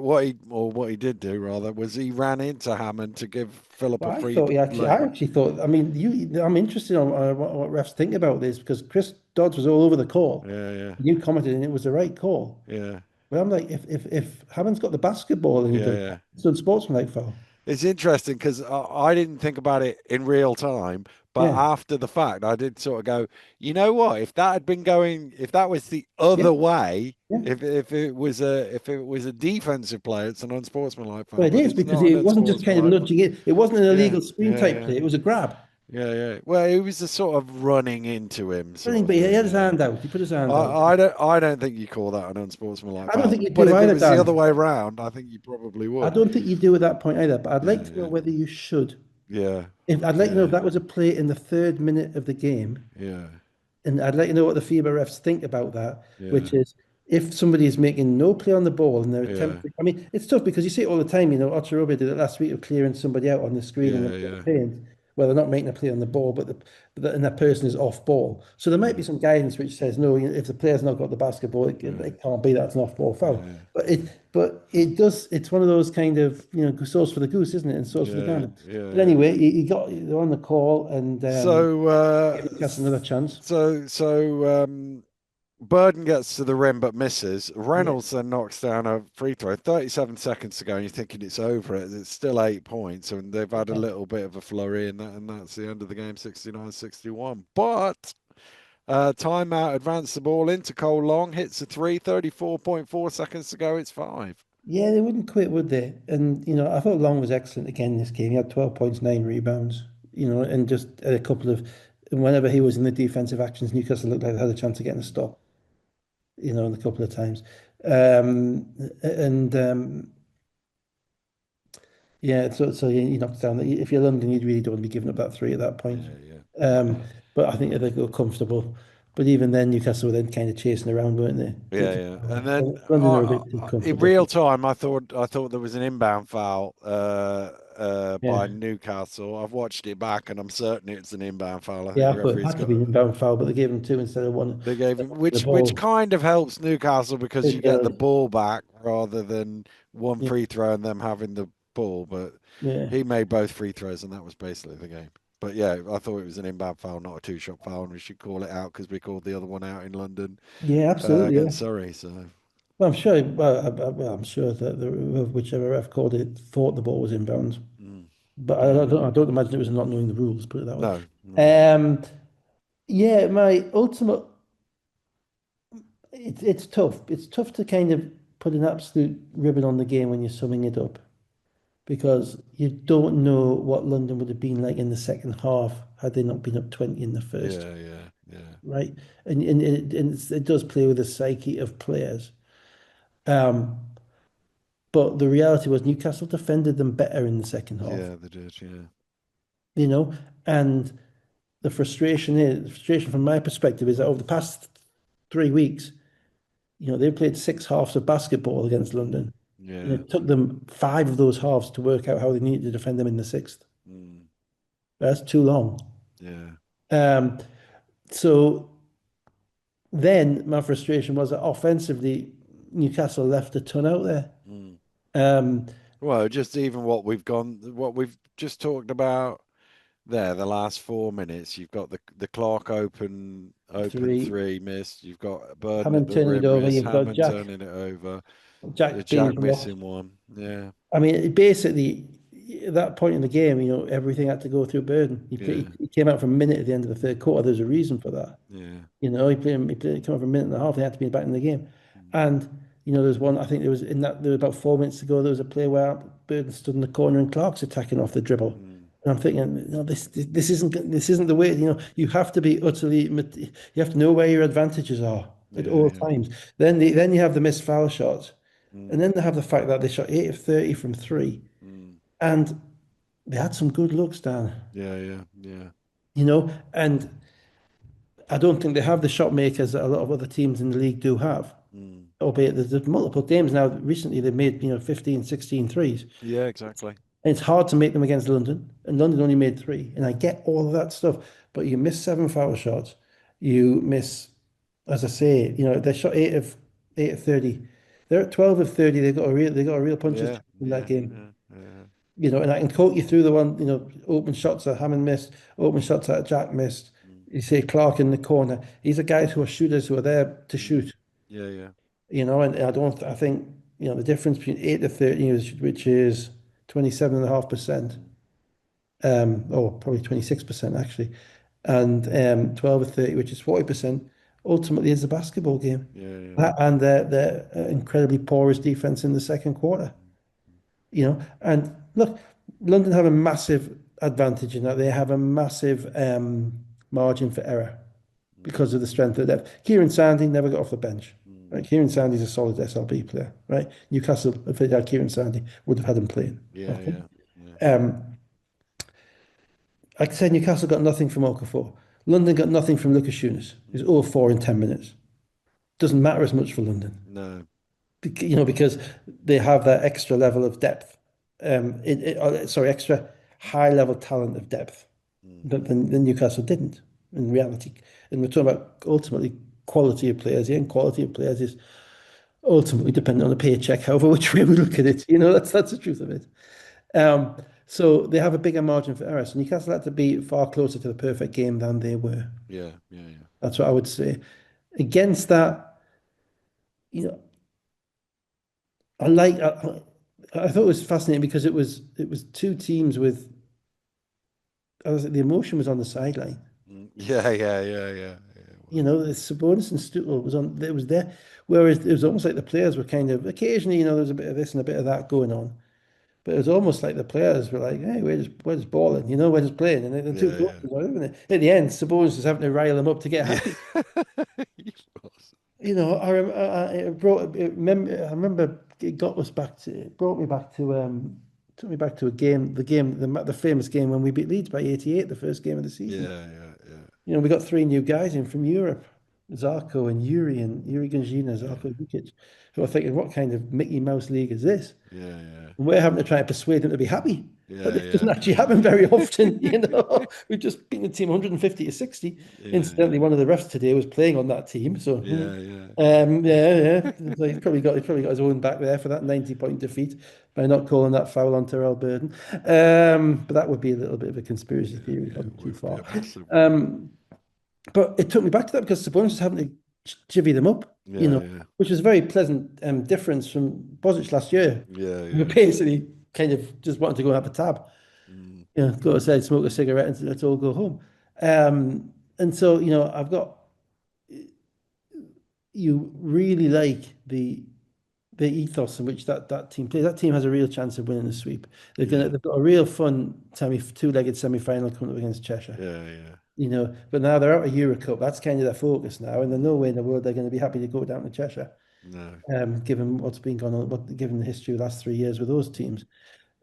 [SPEAKER 1] what he did do rather was he ran into Hammond to give Philip
[SPEAKER 2] well,
[SPEAKER 1] a free
[SPEAKER 2] I
[SPEAKER 1] lane.
[SPEAKER 2] actually thought, I mean, I'm interested on what refs think about this because Chris Dodds was all over the call.
[SPEAKER 1] Yeah, yeah,
[SPEAKER 2] You commented, and it was the right call.
[SPEAKER 1] yeah,
[SPEAKER 2] But I'm like, if Hammond's got the basketball and he
[SPEAKER 1] yeah,
[SPEAKER 2] does
[SPEAKER 1] yeah.
[SPEAKER 2] that, it's unsportsmanlike foul.
[SPEAKER 1] It's interesting because I didn't think about it in real time, but
[SPEAKER 2] Yeah,
[SPEAKER 1] after the fact, I did sort of go, you know what? If that had been going, if that was the
[SPEAKER 2] yeah,
[SPEAKER 1] other way,
[SPEAKER 2] yeah.
[SPEAKER 1] if it was a defensive play, it's an unsportsmanlike
[SPEAKER 2] Well,
[SPEAKER 1] foul,
[SPEAKER 2] it
[SPEAKER 1] but
[SPEAKER 2] is
[SPEAKER 1] it's
[SPEAKER 2] because
[SPEAKER 1] not an
[SPEAKER 2] it wasn't just kind of
[SPEAKER 1] unsportsmanlike foul.
[SPEAKER 2] nudging it. It wasn't an
[SPEAKER 1] Yeah,
[SPEAKER 2] illegal screen
[SPEAKER 1] yeah,
[SPEAKER 2] type
[SPEAKER 1] yeah,
[SPEAKER 2] play. It was a grab.
[SPEAKER 1] yeah, yeah. Well, it was a sort of running into him
[SPEAKER 2] I
[SPEAKER 1] sort
[SPEAKER 2] think,
[SPEAKER 1] of
[SPEAKER 2] but he
[SPEAKER 1] thing.
[SPEAKER 2] had his
[SPEAKER 1] Yeah.
[SPEAKER 2] hand out. He put his hand out.
[SPEAKER 1] I don't think you call that an unsportsmanlike
[SPEAKER 2] I don't
[SPEAKER 1] foul.
[SPEAKER 2] think you
[SPEAKER 1] But
[SPEAKER 2] do
[SPEAKER 1] if it
[SPEAKER 2] either,
[SPEAKER 1] was the other
[SPEAKER 2] Dan.
[SPEAKER 1] way around, I think you probably
[SPEAKER 2] I
[SPEAKER 1] would.
[SPEAKER 2] don't think you do at that point either. But I'd
[SPEAKER 1] Yeah,
[SPEAKER 2] like to know
[SPEAKER 1] yeah,
[SPEAKER 2] whether you should.
[SPEAKER 1] yeah,
[SPEAKER 2] If I'd like to know if
[SPEAKER 1] yeah,
[SPEAKER 2] that was a play in the 3rd minute of the game,
[SPEAKER 1] yeah,
[SPEAKER 2] and I'd like to know what the FIBA refs think about that,
[SPEAKER 1] yeah,
[SPEAKER 2] which is if somebody is making no play on the ball and they're
[SPEAKER 1] yeah,
[SPEAKER 2] attempting. I mean, it's tough because you see it all the time. Ocherobe did it last week of clearing somebody out on the screen in
[SPEAKER 1] yeah,
[SPEAKER 2] the
[SPEAKER 1] yeah.
[SPEAKER 2] paint. Well, they're not making a play on the ball, and that person is off ball. So there might be
[SPEAKER 1] Mm,
[SPEAKER 2] some guidance which says no. If the player's not got the basketball,
[SPEAKER 1] yeah,
[SPEAKER 2] it can't be that's an off ball foul.
[SPEAKER 1] yeah,
[SPEAKER 2] But it does. It's one of those kind of sauce for the goose, isn't it? And sauce for the
[SPEAKER 1] yeah,
[SPEAKER 2] gander.
[SPEAKER 1] yeah,
[SPEAKER 2] But
[SPEAKER 1] yeah.
[SPEAKER 2] anyway, they're on the call and
[SPEAKER 1] So,
[SPEAKER 2] give Newcastle another chance.
[SPEAKER 1] Burden gets to the rim but misses.
[SPEAKER 2] Yeah.
[SPEAKER 1] Reynolds then knocks down a free throw. 37 seconds to go, and you're thinking it's over. It's still 8 points, and they've had a
[SPEAKER 2] Yeah.
[SPEAKER 1] little bit of a flurry, and that's the end of the game, 69-61. But timeout, advance the ball into Cole Long, hits a three, 34.4 seconds to go. It's five.
[SPEAKER 2] Yeah, they wouldn't quit, would they? And I thought Long was excellent again in this game. He had 12 points, 9 rebounds. And just a couple of. And whenever he was in the defensive actions, Newcastle looked like they had a chance of getting a stop. In a couple of times. And yeah, so you knocked down. If you're London, you really don't want to be giving up that three at that point.
[SPEAKER 1] Yeah, yeah.
[SPEAKER 2] Um, but I think they got comfortable. But even then, Newcastle were then kind of chasing around, weren't they?
[SPEAKER 1] Yeah, yeah. And then
[SPEAKER 2] London are a bit too
[SPEAKER 1] in
[SPEAKER 2] comfortable.
[SPEAKER 1] real time, I thought there was an inbound foul by
[SPEAKER 2] Yeah.
[SPEAKER 1] Newcastle. I've watched it back, and I'm certain it's an inbound foul. I think
[SPEAKER 2] Yeah,
[SPEAKER 1] the
[SPEAKER 2] I thought it
[SPEAKER 1] referee's
[SPEAKER 2] had to
[SPEAKER 1] got
[SPEAKER 2] be an inbound foul, but they gave him two instead of one.
[SPEAKER 1] they gave him,
[SPEAKER 2] The
[SPEAKER 1] which
[SPEAKER 2] ball.
[SPEAKER 1] kind of helps Newcastle because you
[SPEAKER 2] It
[SPEAKER 1] get the
[SPEAKER 2] does.
[SPEAKER 1] ball back rather than one
[SPEAKER 2] Yeah.
[SPEAKER 1] free throw and them having the ball. But
[SPEAKER 2] Yeah.
[SPEAKER 1] he made both free throws, and that was basically the game. But yeah, I thought it was an inbound foul, not a two-shot foul, and we should call it out because we called the other one out in London
[SPEAKER 2] Yeah, absolutely. Yeah.
[SPEAKER 1] against Surrey. So
[SPEAKER 2] Well, I'm sure. Well, I'm sure that whichever ref called it thought the ball was inbounds,
[SPEAKER 1] mm,
[SPEAKER 2] but I,
[SPEAKER 1] yeah,
[SPEAKER 2] I don't. I don't imagine it was not knowing the rules. Put it that way.
[SPEAKER 1] no, no,
[SPEAKER 2] Yeah, my ultimate. It's tough. It's tough to kind of put an absolute ribbon on the game when you're summing it up because you don't know what London would have been like in the second half had they not been up 20 in the first,
[SPEAKER 1] yeah, yeah, yeah,
[SPEAKER 2] right? And it does play with the psyche of players. Um, but the reality was Newcastle defended them better in the second half,
[SPEAKER 1] yeah. They did, yeah,
[SPEAKER 2] you know, and the frustration from my perspective is that over the past 3 weeks, they played six halves of basketball against
[SPEAKER 1] mm,
[SPEAKER 2] London. And
[SPEAKER 1] yeah,
[SPEAKER 2] it took them five of those halves to work out how they needed to defend them in the sixth.
[SPEAKER 1] mm,
[SPEAKER 2] That's too long.
[SPEAKER 1] yeah,
[SPEAKER 2] Um, so then my frustration was that offensively, Newcastle left a ton out there.
[SPEAKER 1] mm.
[SPEAKER 2] Um,
[SPEAKER 1] Well, just even what we've just talked about there, the last 4 minutes. You've got the Clark open
[SPEAKER 2] three,
[SPEAKER 1] three missed. You've got Burden at
[SPEAKER 2] Hammond
[SPEAKER 1] the
[SPEAKER 2] turning it
[SPEAKER 1] rim
[SPEAKER 2] over.
[SPEAKER 1] miss,
[SPEAKER 2] You've got
[SPEAKER 1] Hammond
[SPEAKER 2] Jack,
[SPEAKER 1] turning it over,
[SPEAKER 2] Jack being
[SPEAKER 1] Jack
[SPEAKER 2] from off.
[SPEAKER 1] missing one. Yeah,
[SPEAKER 2] I mean, basically, at that point in the game, everything had to go through Burden.
[SPEAKER 1] yeah,
[SPEAKER 2] He came out for a minute at the end of the third quarter. There's a reason for that.
[SPEAKER 1] yeah,
[SPEAKER 2] He came out for a minute and a half. They had to be back in the game. And, there's one, I think there was about 4 minutes ago, there was a play where Burden stood in the corner and Clark's attacking off the dribble.
[SPEAKER 1] mm,
[SPEAKER 2] And I'm thinking, no, this isn't the way, you have to be you have to know where your advantages are at
[SPEAKER 1] yeah,
[SPEAKER 2] all
[SPEAKER 1] yeah,
[SPEAKER 2] times. Then you have the missed foul shots. And
[SPEAKER 1] mm,
[SPEAKER 2] then they have the fact that they shot 8 of 30 from three.
[SPEAKER 1] mm,
[SPEAKER 2] And they had some good looks, Dan,
[SPEAKER 1] yeah, yeah, yeah,
[SPEAKER 2] and I don't think they have the shot makers that a lot of other teams in the league do have.
[SPEAKER 1] mm.
[SPEAKER 2] Albeit there's multiple games now. Recently, they've made 15, 16 threes.
[SPEAKER 1] Yeah, exactly.
[SPEAKER 2] And it's hard to make them against London. And London only made three. And I get all of that stuff. But you miss seven foul shots. You miss, as I say, they shot 8 of 30. They're at 12 of 30. They got a real puncher's
[SPEAKER 1] Yeah,
[SPEAKER 2] chance in that
[SPEAKER 1] yeah,
[SPEAKER 2] game.
[SPEAKER 1] yeah, yeah,
[SPEAKER 2] And I can quote you through the one, open shots that Hammond missed, open shots that Jack missed.
[SPEAKER 1] mm,
[SPEAKER 2] You say Clark in the corner. These are guys who are shooters who are there to
[SPEAKER 1] mm,
[SPEAKER 2] shoot.
[SPEAKER 1] yeah, yeah,
[SPEAKER 2] And I think, the difference between 8 to 30, which is 27.5%,
[SPEAKER 1] mm,
[SPEAKER 2] or probably 26% actually, and 12 to 30, which is 40%, ultimately is the basketball game.
[SPEAKER 1] yeah, yeah,
[SPEAKER 2] And their incredibly porous defense in the second quarter. And look, London have a massive advantage in that they have a massive margin for error
[SPEAKER 1] mm,
[SPEAKER 2] because of the strength of depth. Kieran Sandy never got off the bench.
[SPEAKER 1] mm,
[SPEAKER 2] Right? Kieran Sandy's a solid SLB player, right? Newcastle, if they had Kieran Sandy, would have had him playing.
[SPEAKER 1] yeah,
[SPEAKER 2] Okay.
[SPEAKER 1] yeah, yeah,
[SPEAKER 2] Um, like I said, Newcastle got nothing from Okafor. London got nothing from Lucas Younes. He's
[SPEAKER 1] mm,
[SPEAKER 2] 0-4 in 10 minutes. Doesn't matter as much for London.
[SPEAKER 1] no,
[SPEAKER 2] Because they have that extra level of depth. Sorry, extra high level talent of depth
[SPEAKER 1] mm,
[SPEAKER 2] that Newcastle didn't in reality. And we're talking about ultimately quality of players. Yeah, and quality of players is ultimately dependent on the paycheck, however, which way we look at it. That's the truth of it. Um, so they have a bigger margin for error. So Newcastle had to be far closer to the perfect game than they were.
[SPEAKER 1] yeah, yeah, yeah,
[SPEAKER 2] That's what I would say. Against that, you know, I like. I thought it was fascinating because it was two teams with. The emotion was on the sideline.
[SPEAKER 1] mm, yeah, yeah, yeah, yeah, yeah, it was.
[SPEAKER 2] The Sabonis and Stuttle was on. It was there, whereas it was almost like the players were kind of occasionally. There was a bit of this and a bit of that going on, but it was almost like the players were like, "Hey, we're just balling, we're just playing," and the two
[SPEAKER 1] Yeah,
[SPEAKER 2] coaches
[SPEAKER 1] yeah,
[SPEAKER 2] were, isn't it? At the end, Sabonis was having to rile them up to get
[SPEAKER 1] yeah.
[SPEAKER 2] happy.
[SPEAKER 1] He was.
[SPEAKER 2] I remember it got us back to it brought me back to took me back to the famous game when we beat Leeds by 88, the first game of the season.
[SPEAKER 1] Yeah, yeah, yeah.
[SPEAKER 2] We got three new guys in from Europe. Zarko and Yuri Gunzina,
[SPEAKER 1] Yeah,
[SPEAKER 2] Zarko Vukic, who are thinking, what kind of Mickey Mouse league is this?
[SPEAKER 1] yeah, yeah,
[SPEAKER 2] And we're having to try and persuade them to be happy. But
[SPEAKER 1] yeah,
[SPEAKER 2] this doesn't
[SPEAKER 1] yeah,
[SPEAKER 2] actually happen very often, you know. We've just beaten the team 150 to 60.
[SPEAKER 1] yeah,
[SPEAKER 2] Incidentally, one of the refs today was playing on that team. So,
[SPEAKER 1] yeah, yeah,
[SPEAKER 2] yeah, yeah. So he's probably got his own back there for that 90-point defeat by not calling that foul on Terrell Burden. But that would be a little bit of a conspiracy
[SPEAKER 1] yeah,
[SPEAKER 2] theory,
[SPEAKER 1] yeah.
[SPEAKER 2] gone too
[SPEAKER 1] Would be
[SPEAKER 2] far.
[SPEAKER 1] a massive one.
[SPEAKER 2] Um, but it took me back to that because Sabonis was having to jivvy them up,
[SPEAKER 1] Yeah, yeah,
[SPEAKER 2] which was a very pleasant difference from Bozic last year,
[SPEAKER 1] yeah,
[SPEAKER 2] who
[SPEAKER 1] yeah.
[SPEAKER 2] basically kind of just wanted to go and have a tab,
[SPEAKER 1] Mm,
[SPEAKER 2] go outside, smoke a cigarette, and let's all go home. And so, I've got you really like the ethos in which that team plays. That team has a real chance of winning the sweep.
[SPEAKER 1] yeah,
[SPEAKER 2] They've got a real fun two-legged semi-final coming up against Cheshire.
[SPEAKER 1] yeah, yeah,
[SPEAKER 2] But now they're out of Euro Cup. That's kind of their focus now, and there's no way in the world they're going to be happy to go down to Cheshire,
[SPEAKER 1] no,
[SPEAKER 2] given what's been going on, given the history of the last 3 years with those teams.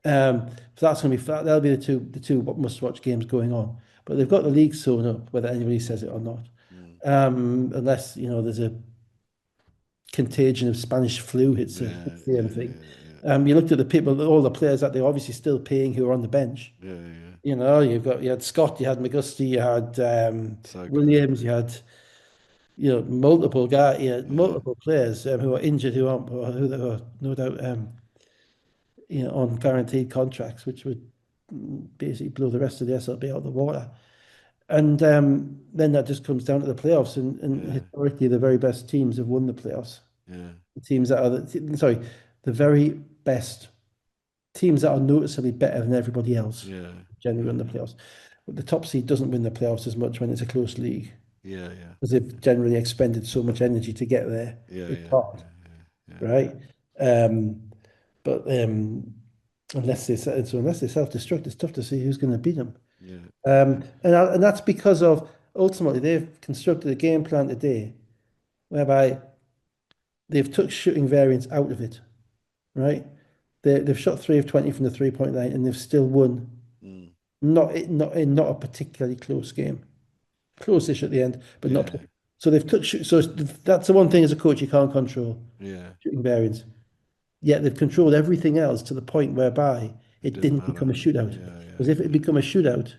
[SPEAKER 2] So that's going to be that'll be the two must-watch games going on. But they've got the league sewn up, whether anybody says it or not.
[SPEAKER 1] mm,
[SPEAKER 2] Unless there's a contagion of Spanish flu
[SPEAKER 1] yeah,
[SPEAKER 2] hits the
[SPEAKER 1] yeah,
[SPEAKER 2] thing.
[SPEAKER 1] yeah,
[SPEAKER 2] You looked at the people, all the players that they're obviously still paying who are on the bench.
[SPEAKER 1] yeah, yeah.
[SPEAKER 2] You had Scott, you had McGusty, you had
[SPEAKER 1] So good.
[SPEAKER 2] Williams, you had multiple guys,
[SPEAKER 1] Yeah,
[SPEAKER 2] multiple players who are injured, who are no doubt on guaranteed contracts, which would basically blow the rest of the SLB out of the water. And then that just comes down to the playoffs, and
[SPEAKER 1] yeah,
[SPEAKER 2] historically, the very best teams have won the playoffs.
[SPEAKER 1] yeah,
[SPEAKER 2] The teams that are sorry, the very best teams that are noticeably better than everybody else
[SPEAKER 1] yeah,
[SPEAKER 2] generally
[SPEAKER 1] yeah,
[SPEAKER 2] win the playoffs. But the top seed doesn't win the playoffs as much when it's a close league,
[SPEAKER 1] yeah, yeah,
[SPEAKER 2] because they've generally expended so much energy to get there.
[SPEAKER 1] yeah,
[SPEAKER 2] It's
[SPEAKER 1] yeah,
[SPEAKER 2] hard,
[SPEAKER 1] yeah,
[SPEAKER 2] right? Um, but unless they self-destruct, it's tough to see who's going to beat them.
[SPEAKER 1] yeah,
[SPEAKER 2] And that's because of ultimately they've constructed a game plan today whereby they've took shooting variance out of it, right? They've shot 3 of 20 from the 3-point line and they've still won.
[SPEAKER 1] mm,
[SPEAKER 2] Not a particularly close game. Close-ish at the end, but not.
[SPEAKER 1] yeah,
[SPEAKER 2] So they've took. So that's the one thing as a coach you can't control
[SPEAKER 1] yeah.
[SPEAKER 2] shooting variance. Yet they've controlled everything else to the point whereby
[SPEAKER 1] It
[SPEAKER 2] it
[SPEAKER 1] didn't
[SPEAKER 2] didn't become
[SPEAKER 1] matter.
[SPEAKER 2] a shootout.
[SPEAKER 1] Yeah,
[SPEAKER 2] Because
[SPEAKER 1] yeah,
[SPEAKER 2] if it had become a shootout,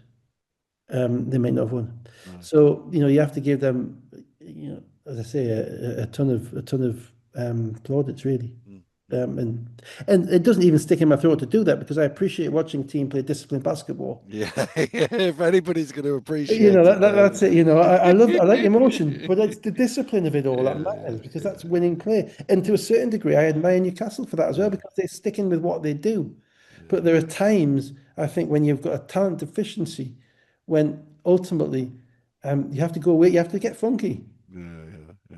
[SPEAKER 2] they might not have won.
[SPEAKER 1] no,
[SPEAKER 2] So you have to give them, as I say, a ton of plaudits really.
[SPEAKER 1] mm, mm.
[SPEAKER 2] And it doesn't even stick in my throat to do that because I appreciate watching a team play disciplined basketball.
[SPEAKER 1] Yeah, if anybody's going to appreciate it,
[SPEAKER 2] That's it. I like emotion, but
[SPEAKER 1] yeah,
[SPEAKER 2] it's the discipline of it all that
[SPEAKER 1] yeah,
[SPEAKER 2] matters because
[SPEAKER 1] yeah,
[SPEAKER 2] that's winning play. And to a certain degree, I admire Newcastle for that as well
[SPEAKER 1] yeah,
[SPEAKER 2] because they're sticking with what they do.
[SPEAKER 1] yeah,
[SPEAKER 2] But there are times, I think, when you've got a talent deficiency, when ultimately you have to go away, you have to get funky.
[SPEAKER 1] yeah,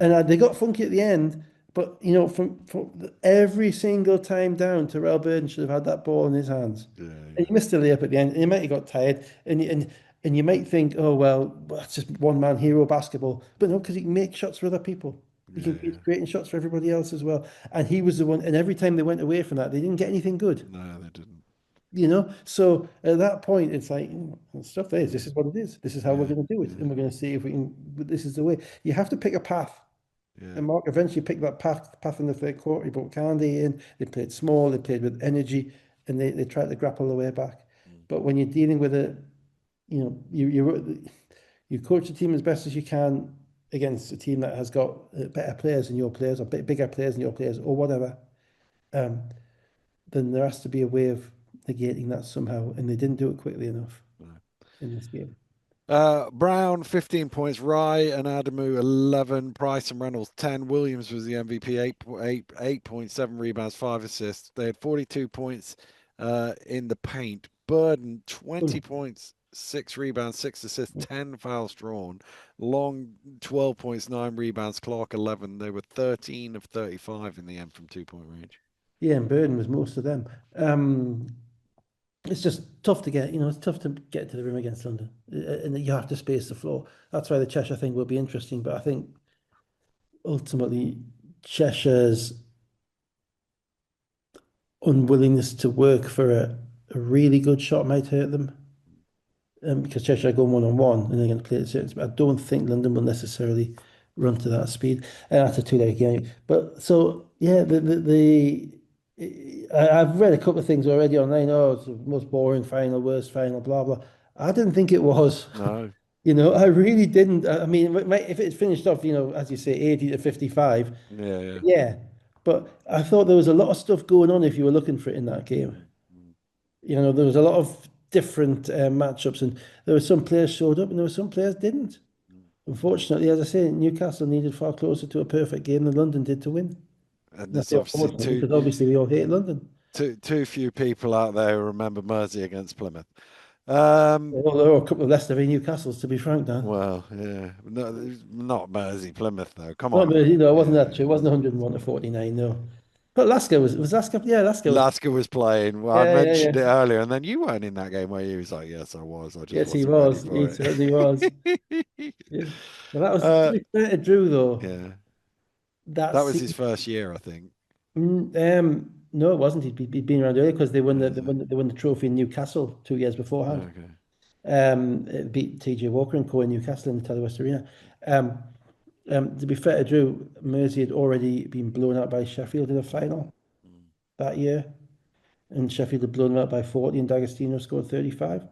[SPEAKER 2] And
[SPEAKER 1] yeah,
[SPEAKER 2] they got funky at the end, but from every single time down, Terrell Burden should have had that ball in his hands.
[SPEAKER 1] yeah,
[SPEAKER 2] And he missed the layup at the end, and he might have got tired, and you might think, oh well, that's just one man hero basketball. But no, because he can make shots for other people. He
[SPEAKER 1] yeah,
[SPEAKER 2] can
[SPEAKER 1] yeah.
[SPEAKER 2] be creating shots for everybody else as well. And he was the one, and every time they went away from that, they didn't get anything good.
[SPEAKER 1] No, they didn't.
[SPEAKER 2] So at that point, it's like stuff is. This
[SPEAKER 1] Mm,
[SPEAKER 2] is what it is. This is how we're
[SPEAKER 1] yeah,
[SPEAKER 2] going to do it,
[SPEAKER 1] yeah,
[SPEAKER 2] and we're going to see if we can. This is the way. You have to pick a path.
[SPEAKER 1] yeah,
[SPEAKER 2] And Mark eventually picked that path in the third quarter. He brought Candy in. They played small. They played with energy, and they tried to grapple the way back.
[SPEAKER 1] mm,
[SPEAKER 2] But when you're dealing with you coach the team as best as you can against a team that has got better players than your players, or bigger players than your players, or whatever. Um, then there has to be a way of negating that somehow, and they didn't do it quickly enough
[SPEAKER 1] no.
[SPEAKER 2] in this game.
[SPEAKER 1] Brown, 15 points. Rye and Adamu, 11. Price and Reynolds, 10. Williams was the MVP, 8.7 rebounds, 5 assists. They had 42 points in the paint. Burden, 20 points, 6 rebounds, 6 assists, 10 fouls drawn. Long, 12 points, 9 rebounds. Clark, 11. They were 13 of 35 in the end from 2-point range.
[SPEAKER 2] Yeah, and Burden was most of them. It's just tough to get, it's tough to get to the rim against London, and you have to space the floor. That's why the Cheshire thing will be interesting. But I think ultimately Cheshire's unwillingness to work for a really good shot might hurt them, because Cheshire are going one on one and they're going to play it certain. But I don't think London will necessarily run to that speed. And that's a two-leg game. But so yeah, I've read a couple of things already online. Oh, it's the most boring final, worst final, blah blah. I didn't think it was.
[SPEAKER 1] No.
[SPEAKER 2] You know, I really didn't. I mean, if it finished off, as you say, 80 to 55,
[SPEAKER 1] Yeah, yeah.
[SPEAKER 2] yeah. But I thought there was a lot of stuff going on if you were looking for it in that game.
[SPEAKER 1] Mm, mm,
[SPEAKER 2] There was a lot of different matchups, and there were some players showed up, and there were some players didn't.
[SPEAKER 1] mm.
[SPEAKER 2] Unfortunately, as I say, Newcastle needed far closer to a perfect game than London did to win.
[SPEAKER 1] And
[SPEAKER 2] And I
[SPEAKER 1] there's
[SPEAKER 2] say
[SPEAKER 1] obviously
[SPEAKER 2] unfortunately because obviously we all hate London.
[SPEAKER 1] too few people out there who remember Mersey against Plymouth. Um,
[SPEAKER 2] Well, there were a couple of Leicester v Newcastles, to be frank, Dan.
[SPEAKER 1] well, yeah, no, not Mersey Plymouth though. Come
[SPEAKER 2] Not,
[SPEAKER 1] on.
[SPEAKER 2] but, it wasn't
[SPEAKER 1] Yeah,
[SPEAKER 2] that true. It wasn't 101 to 49, no. But Lasker was Lasker, yeah, Lasker was.
[SPEAKER 1] Lasker was playing. Well, I
[SPEAKER 2] Yeah, yeah, yeah.
[SPEAKER 1] mentioned it earlier, and then you weren't in that game where you was like, "Yes, I was. I just
[SPEAKER 2] Yes, he
[SPEAKER 1] wasn't ready
[SPEAKER 2] was. He
[SPEAKER 1] for
[SPEAKER 2] certainly was.
[SPEAKER 1] it."
[SPEAKER 2] Yeah. Well, that was, to
[SPEAKER 1] uh,
[SPEAKER 2] be fair to Drew, though.
[SPEAKER 1] yeah,
[SPEAKER 2] That
[SPEAKER 1] that was his
[SPEAKER 2] seemed,
[SPEAKER 1] first year, I think.
[SPEAKER 2] no, it wasn't. He'd been around earlier because they won
[SPEAKER 1] Is it?
[SPEAKER 2] they won the trophy in Newcastle 2 years beforehand.
[SPEAKER 1] Okay.
[SPEAKER 2] It beat TJ Walker and co in Newcastle in the Telewest Arena. Um, to be fair to Drew, Mersey had already been blown out by Sheffield in the final
[SPEAKER 1] Mm.
[SPEAKER 2] that year, and Sheffield had blown them out by 40, and D'Agostino scored 35.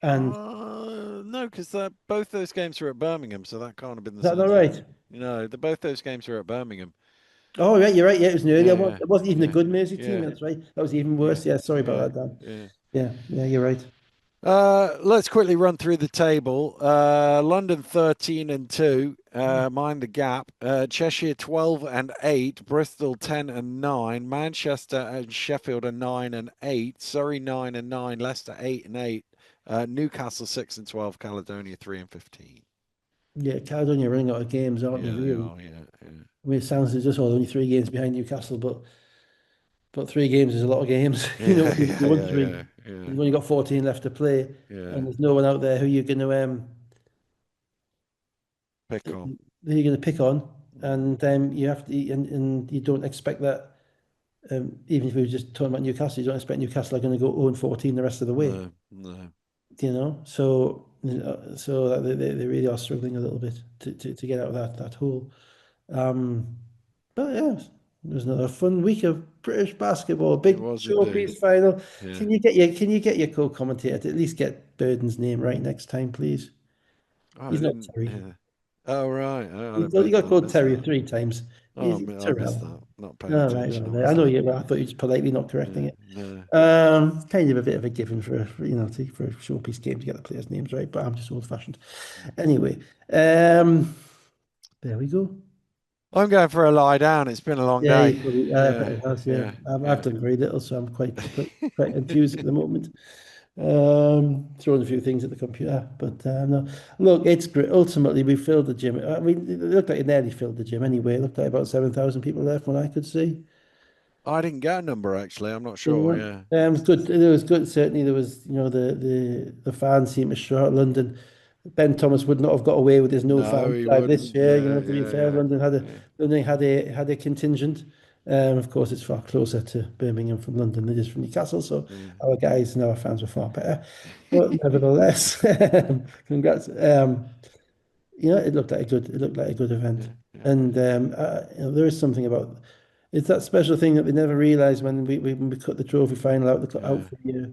[SPEAKER 2] And is
[SPEAKER 1] No, because both those games were at Birmingham, so that can't have been the
[SPEAKER 2] that
[SPEAKER 1] same
[SPEAKER 2] not
[SPEAKER 1] season.
[SPEAKER 2] right?
[SPEAKER 1] Both those games were at Birmingham.
[SPEAKER 2] Oh, right, you're right. Yeah, it was an earlier one.
[SPEAKER 1] Yeah,
[SPEAKER 2] It wasn't even a
[SPEAKER 1] yeah,
[SPEAKER 2] good Mersey team.
[SPEAKER 1] yeah,
[SPEAKER 2] That's right. That was even
[SPEAKER 1] yeah,
[SPEAKER 2] worse. Yeah, sorry
[SPEAKER 1] yeah,
[SPEAKER 2] about that, Dan.
[SPEAKER 1] yeah.
[SPEAKER 2] Yeah, yeah, you're right.
[SPEAKER 1] Let's quickly run through the table. London 13 and 2, mind the gap. Cheshire 12 and 8, Bristol 10 and 9, Manchester and Sheffield are 9 and 8, Surrey 9 and 9, Leicester 8 and 8, Newcastle 6 and 12, Caledonia 3 and 15.
[SPEAKER 2] Yeah, Caledonia are running out of games, aren't they,
[SPEAKER 1] Yeah, they
[SPEAKER 2] really?
[SPEAKER 1] are. Yeah, yeah,
[SPEAKER 2] I mean, it sounds as just only 3 games behind Newcastle, but 3 games is a lot of games.
[SPEAKER 1] yeah,
[SPEAKER 2] You
[SPEAKER 1] yeah,
[SPEAKER 2] won
[SPEAKER 1] yeah,
[SPEAKER 2] three.
[SPEAKER 1] yeah, yeah,
[SPEAKER 2] You've only got 14 left to play,
[SPEAKER 1] yeah.
[SPEAKER 2] and there's no one out there
[SPEAKER 1] Pick on.
[SPEAKER 2] who you're going to pick on,
[SPEAKER 1] Mm.
[SPEAKER 2] and you have to, and you don't expect that. Even if we were just talking about Newcastle, you don't expect Newcastle are going to go 0 and 14 the rest of the way.
[SPEAKER 1] No, no.
[SPEAKER 2] So they really are struggling a little bit to get out of that hole. Um, but yeah, it was another fun week of British basketball.
[SPEAKER 1] It
[SPEAKER 2] Big
[SPEAKER 1] was indeed.
[SPEAKER 2] showpiece final.
[SPEAKER 1] Yeah.
[SPEAKER 2] Can you get your co-commentator to at least get Burden's name right next time, please?
[SPEAKER 1] Oh, I
[SPEAKER 2] He's not
[SPEAKER 1] didn't.
[SPEAKER 2] Terry.
[SPEAKER 1] Yeah. Oh, right. Oh,
[SPEAKER 2] You got
[SPEAKER 1] I
[SPEAKER 2] called
[SPEAKER 1] missed
[SPEAKER 2] Terry
[SPEAKER 1] that.
[SPEAKER 2] 3 times.
[SPEAKER 1] Oh,
[SPEAKER 2] He's
[SPEAKER 1] I missed
[SPEAKER 2] Terrell.
[SPEAKER 1] that. Not paying
[SPEAKER 2] No, right,
[SPEAKER 1] attention,
[SPEAKER 2] well, I know
[SPEAKER 1] obviously.
[SPEAKER 2] you. Well, I thought you were just politely not correcting
[SPEAKER 1] Yeah,
[SPEAKER 2] it.
[SPEAKER 1] no.
[SPEAKER 2] Kind of a bit of a given for a showpiece game to get the players' names right, but I'm just old-fashioned. Anyway, there we go.
[SPEAKER 1] I'm going for a lie down. It's been a long
[SPEAKER 2] Yeah,
[SPEAKER 1] day.
[SPEAKER 2] you probably, I bet
[SPEAKER 1] Yeah,
[SPEAKER 2] it has. Yeah,
[SPEAKER 1] yeah,
[SPEAKER 2] I've
[SPEAKER 1] yeah.
[SPEAKER 2] done very little, so I'm quite enthused at the moment. Throwing a few things at the computer, but no. Look, it's great. Ultimately, we filled the gym. I mean, it looked like it nearly filled the gym anyway. It looked like about 7,000 people there from what I could see.
[SPEAKER 1] I didn't get a number actually. I'm not
[SPEAKER 2] You
[SPEAKER 1] sure.
[SPEAKER 2] know,
[SPEAKER 1] Yeah.
[SPEAKER 2] it was good. It was good. Certainly, there was, the fans seemed to show out London. Ben Thomas would not have got away with his no
[SPEAKER 1] No,
[SPEAKER 2] fan
[SPEAKER 1] he
[SPEAKER 2] drive this
[SPEAKER 1] wouldn't.
[SPEAKER 2] year.
[SPEAKER 1] Yeah,
[SPEAKER 2] To be
[SPEAKER 1] yeah,
[SPEAKER 2] fair,
[SPEAKER 1] yeah,
[SPEAKER 2] London
[SPEAKER 1] yeah.
[SPEAKER 2] had a contingent. Of course, it's far closer to Birmingham from London than it is from Newcastle, so our guys and our fans were far better. But
[SPEAKER 1] Yeah.
[SPEAKER 2] nevertheless, congrats. It looked like a good event,
[SPEAKER 1] Yeah, yeah,
[SPEAKER 2] and there is something about it's that special thing that they never realised when we cut the trophy final out
[SPEAKER 1] yeah,
[SPEAKER 2] for the year.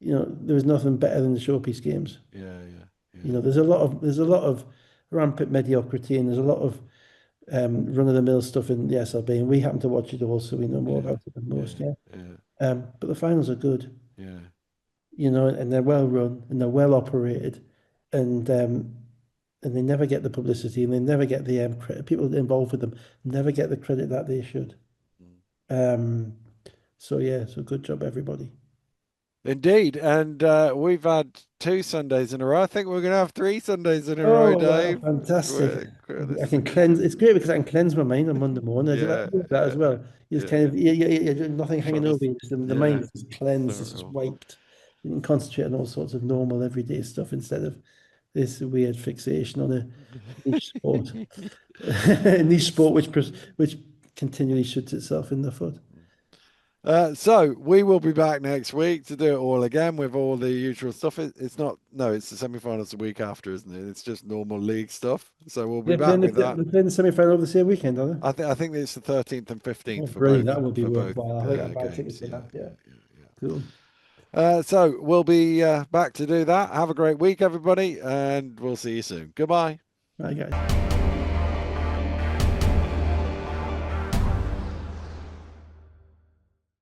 [SPEAKER 2] There was nothing better than the showpiece games.
[SPEAKER 1] yeah, yeah, yeah,
[SPEAKER 2] There's a lot of rampant mediocrity, and there's a lot of run-of-the-mill stuff in the SLB, and we happen to watch it all, so we know more
[SPEAKER 1] yeah,
[SPEAKER 2] about it than
[SPEAKER 1] yeah,
[SPEAKER 2] most. Yeah,
[SPEAKER 1] yeah,
[SPEAKER 2] but the finals are good,
[SPEAKER 1] yeah,
[SPEAKER 2] and they're well run and they're well operated, and they never get the publicity, and they never get the people involved with them never get the credit that they should.
[SPEAKER 1] mm.
[SPEAKER 2] Um, so yeah, so good job, everybody.
[SPEAKER 1] Indeed. And we've had 2 Sundays in a row. I think we're going to have 3 Sundays in a row,
[SPEAKER 2] Oh, wow,
[SPEAKER 1] Dave.
[SPEAKER 2] fantastic. I
[SPEAKER 1] This
[SPEAKER 2] can
[SPEAKER 1] thing is
[SPEAKER 2] cleanse, it's
[SPEAKER 1] just,
[SPEAKER 2] great because I can cleanse my mind on Monday morning. I do like
[SPEAKER 1] yeah,
[SPEAKER 2] to do that
[SPEAKER 1] yeah,
[SPEAKER 2] as well. You just
[SPEAKER 1] yeah.
[SPEAKER 2] kind of, you nothing hanging
[SPEAKER 1] Trying to,
[SPEAKER 2] over you. Just the mind
[SPEAKER 1] yeah.
[SPEAKER 2] is just cleansed, it's just
[SPEAKER 1] So,
[SPEAKER 2] wiped. You can concentrate on all sorts of normal everyday stuff instead of this weird fixation on a niche sport. A niche sport which continually shoots itself in the foot.
[SPEAKER 1] So we will be back next week to do it all again with all the usual stuff. It's not, no, it's the semi-finals the week after, isn't it? It's just normal league stuff. So we'll be
[SPEAKER 2] They're
[SPEAKER 1] back
[SPEAKER 2] playing
[SPEAKER 1] with that.
[SPEAKER 2] they're playing the semi-final the same weekend, are they?
[SPEAKER 1] I think it's the 13th and
[SPEAKER 2] Oh,
[SPEAKER 1] 15th
[SPEAKER 2] brilliant. That would be
[SPEAKER 1] for both
[SPEAKER 2] worthwhile. I think I'd buy
[SPEAKER 1] games.
[SPEAKER 2] tickets for
[SPEAKER 1] Yeah,
[SPEAKER 2] that.
[SPEAKER 1] yeah,
[SPEAKER 2] Yeah.
[SPEAKER 1] yeah,
[SPEAKER 2] Cool.
[SPEAKER 1] yeah. So we'll be back to do that. Have a great week, everybody, and we'll see you soon. Goodbye.
[SPEAKER 2] Right, guys.